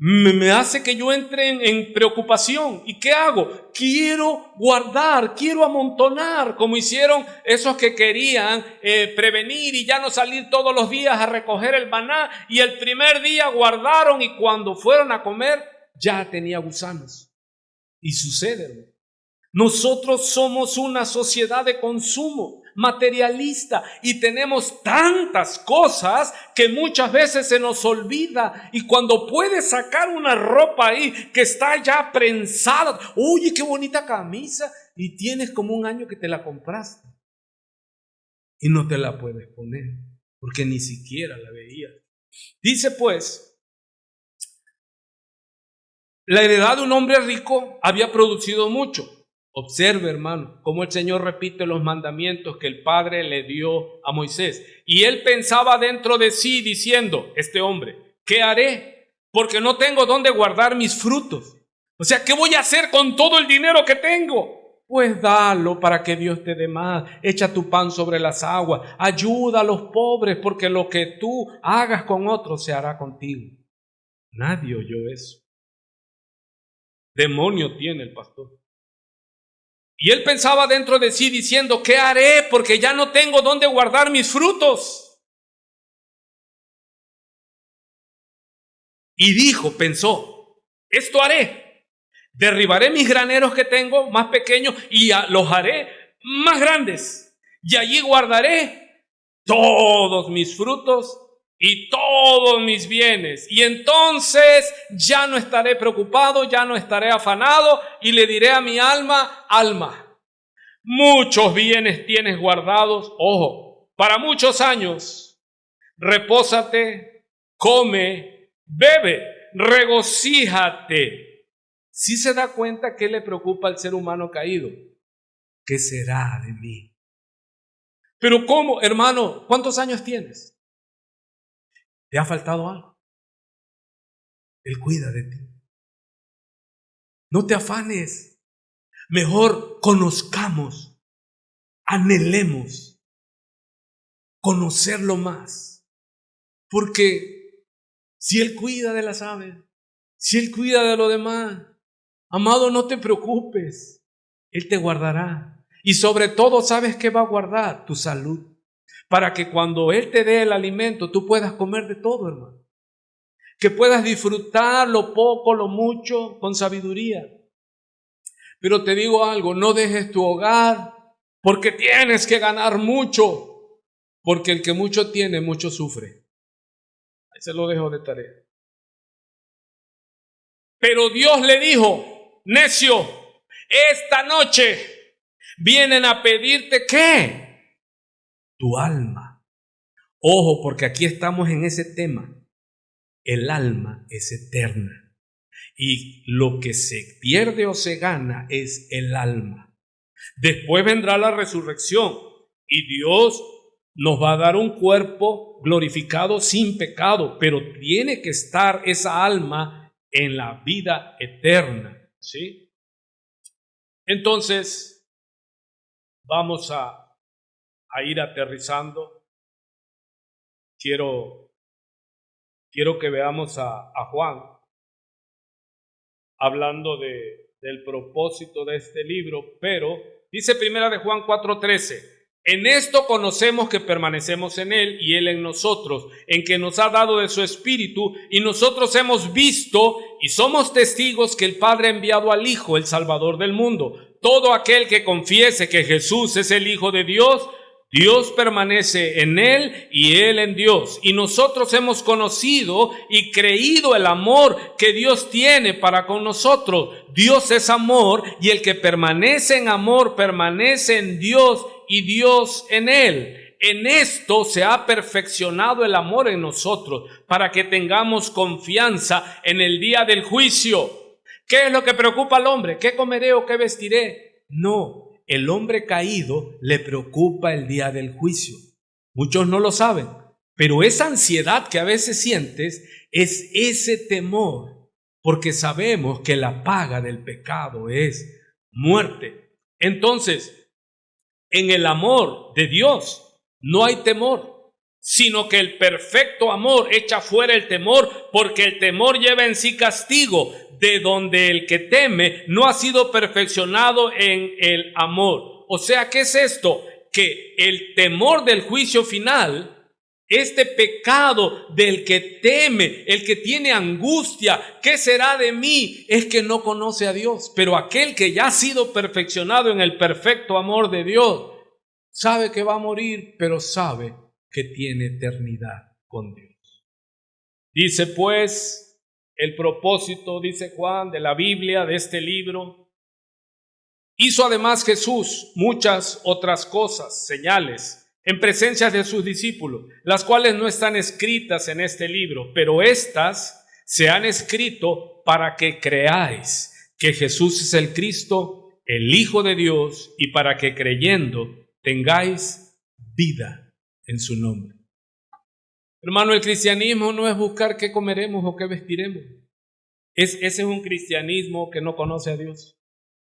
me hace que yo entre en preocupación. ¿Y qué hago? Quiero guardar, quiero amontonar, como hicieron esos que querían prevenir y ya no salir todos los días a recoger el maná, y el primer día guardaron y cuando fueron a comer ya tenía gusanos. Y sucede, hermano. Nosotros somos una sociedad de consumo materialista y tenemos tantas cosas que muchas veces se nos olvida, y cuando puedes sacar una ropa ahí que está ya prensada, oye, qué bonita camisa, y tienes como un año que te la compraste y no te la puedes poner porque ni siquiera la veías. Dice pues: la heredad de un hombre rico había producido mucho. Observe, hermano, cómo el Señor repite los mandamientos que el Padre le dio a Moisés. Y él pensaba dentro de sí diciendo, este hombre: ¿qué haré? Porque no tengo dónde guardar mis frutos. O sea, ¿qué voy a hacer con todo el dinero que tengo? pues dalo para que Dios te dé más. Echa tu pan sobre las aguas, ayuda a los pobres, porque lo que tú hagas con otros se hará contigo. Nadie oyó eso. Demonio tiene el pastor. Y él pensaba dentro de sí diciendo, ¿qué haré? Porque ya no tengo dónde guardar mis frutos. Y pensó, esto haré. Derribaré mis graneros que tengo más pequeños y los haré más grandes. Y allí guardaré todos mis frutos y todos mis bienes. Y entonces ya no estaré preocupado, ya no estaré afanado y le diré a mi alma, alma, muchos bienes tienes guardados, ojo, para muchos años. Repósate, come, bebe, regocíjate. ¿Sí se da cuenta qué le preocupa al ser humano caído? ¿Qué será de mí? Pero ¿cómo, hermano? ¿Cuántos años tienes? ¿Te ha faltado algo? Él cuida de ti. No te afanes. Mejor conozcamos, anhelemos conocerlo más. Porque si Él cuida de las aves, si Él cuida de lo demás, amado, no te preocupes. Él te guardará. Y sobre todo, ¿sabes qué va a guardar? Tu salud. Para que cuando Él te dé el alimento, tú puedas comer de todo, hermano. Que puedas disfrutar lo poco, lo mucho, con sabiduría. Pero te digo algo, no dejes tu hogar porque tienes que ganar mucho. Porque el que mucho tiene, mucho sufre. Ahí se lo dejo de tarea. Pero Dios le dijo, necio, esta noche vienen a pedirte ¿qué? Tu alma. Ojo, porque aquí estamos en ese tema. El alma es eterna. Y lo que se pierde o se gana es el alma. Después vendrá la resurrección y Dios nos va a dar un cuerpo glorificado sin pecado, pero tiene que estar esa alma en la vida eterna, ¿sí? Entonces, vamos a ir aterrizando. Quiero que veamos a Juan hablando del propósito de este libro, pero dice primera de Juan 4:13, en esto conocemos que permanecemos en Él y Él en nosotros, en que nos ha dado de su Espíritu, y nosotros hemos visto y somos testigos que el Padre ha enviado al Hijo, el Salvador del mundo. Todo aquel que confiese que Jesús es el Hijo de Dios, Dios permanece en Él y Él en Dios. Y nosotros hemos conocido y creído el amor que Dios tiene para con nosotros. Dios es amor y el que permanece en amor permanece en Dios y Dios en Él. En esto se ha perfeccionado el amor en nosotros para que tengamos confianza en el día del juicio. ¿Qué es lo que preocupa al hombre? ¿Qué comeré o qué vestiré? No. El hombre caído le preocupa el día del juicio. Muchos no lo saben, pero esa ansiedad que a veces sientes es ese temor, porque sabemos que la paga del pecado es muerte. Entonces, en el amor de Dios no hay temor, sino que el perfecto amor echa fuera el temor, porque el temor lleva en sí castigo, de donde el que teme no ha sido perfeccionado en el amor. O sea, ¿qué es esto? Que el temor del juicio final, este pecado del que teme, el que tiene angustia, ¿qué será de mí? Es que no conoce a Dios. Pero aquel que ya ha sido perfeccionado en el perfecto amor de Dios, sabe que va a morir, pero sabe que tiene eternidad con Dios. Dice pues, el propósito, dice Juan, de la Biblia, de este libro. Hizo además Jesús muchas otras cosas, señales, en presencia de sus discípulos, las cuales no están escritas en este libro, pero estas se han escrito para que creáis que Jesús es el Cristo, el Hijo de Dios, y para que creyendo tengáis vida en su nombre. Hermano, el cristianismo no es buscar qué comeremos o qué vestiremos. Ese es un cristianismo que no conoce a Dios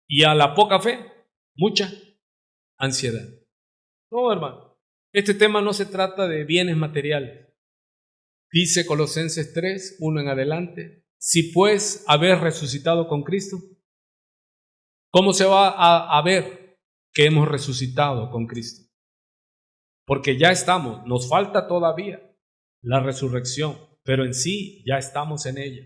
y a la poca fe. mucha ansiedad. No, hermano, este tema no se trata de bienes materiales. Dice Colosenses 3, 1 en adelante, si pues habéis resucitado con Cristo, ¿cómo se va a ver que hemos resucitado con Cristo? Porque ya estamos, nos falta todavía la resurrección, pero en sí ya estamos en ella.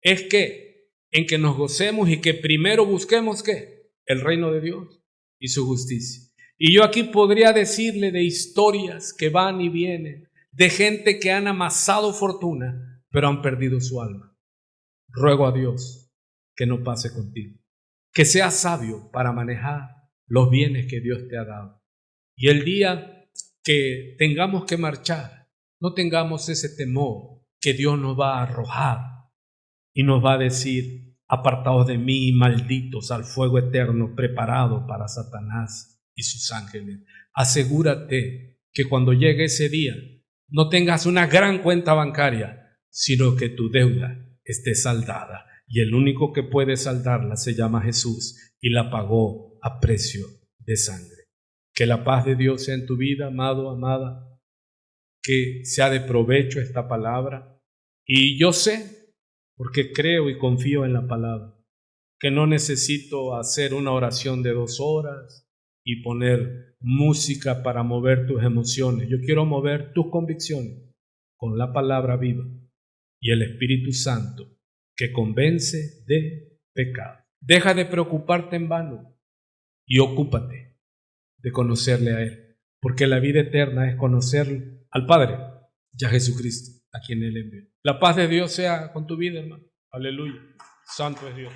Es que, en que nos gocemos y que primero busquemos ¿qué? El reino de Dios y su justicia. Y yo aquí podría decirle de historias que van y vienen, de gente que han amasado fortuna, pero han perdido su alma. Ruego a Dios que no pase contigo, que seas sabio para manejar los bienes que Dios te ha dado. Y el día que tengamos que marchar, no tengamos ese temor que Dios nos va a arrojar y nos va a decir, apartaos de mí, malditos, al fuego eterno preparado para Satanás y sus ángeles. Asegúrate que cuando llegue ese día no tengas una gran cuenta bancaria, sino que tu deuda esté saldada. Y el único que puede saldarla se llama Jesús y la pagó a precio de sangre. Que la paz de Dios sea en tu vida, amado, amada, que sea de provecho esta palabra. Y yo sé, porque creo y confío en la palabra, que no necesito hacer una oración de 2 horas y poner música para mover tus emociones. Yo quiero mover tus convicciones con la palabra viva y el Espíritu Santo que convence de pecado. Deja de preocuparte en vano y ocúpate de conocerle a Él, porque la vida eterna es conocer al Padre y a Jesucristo, a quien Él envió. La paz de Dios sea con tu vida, hermano. Aleluya. Santo es Dios.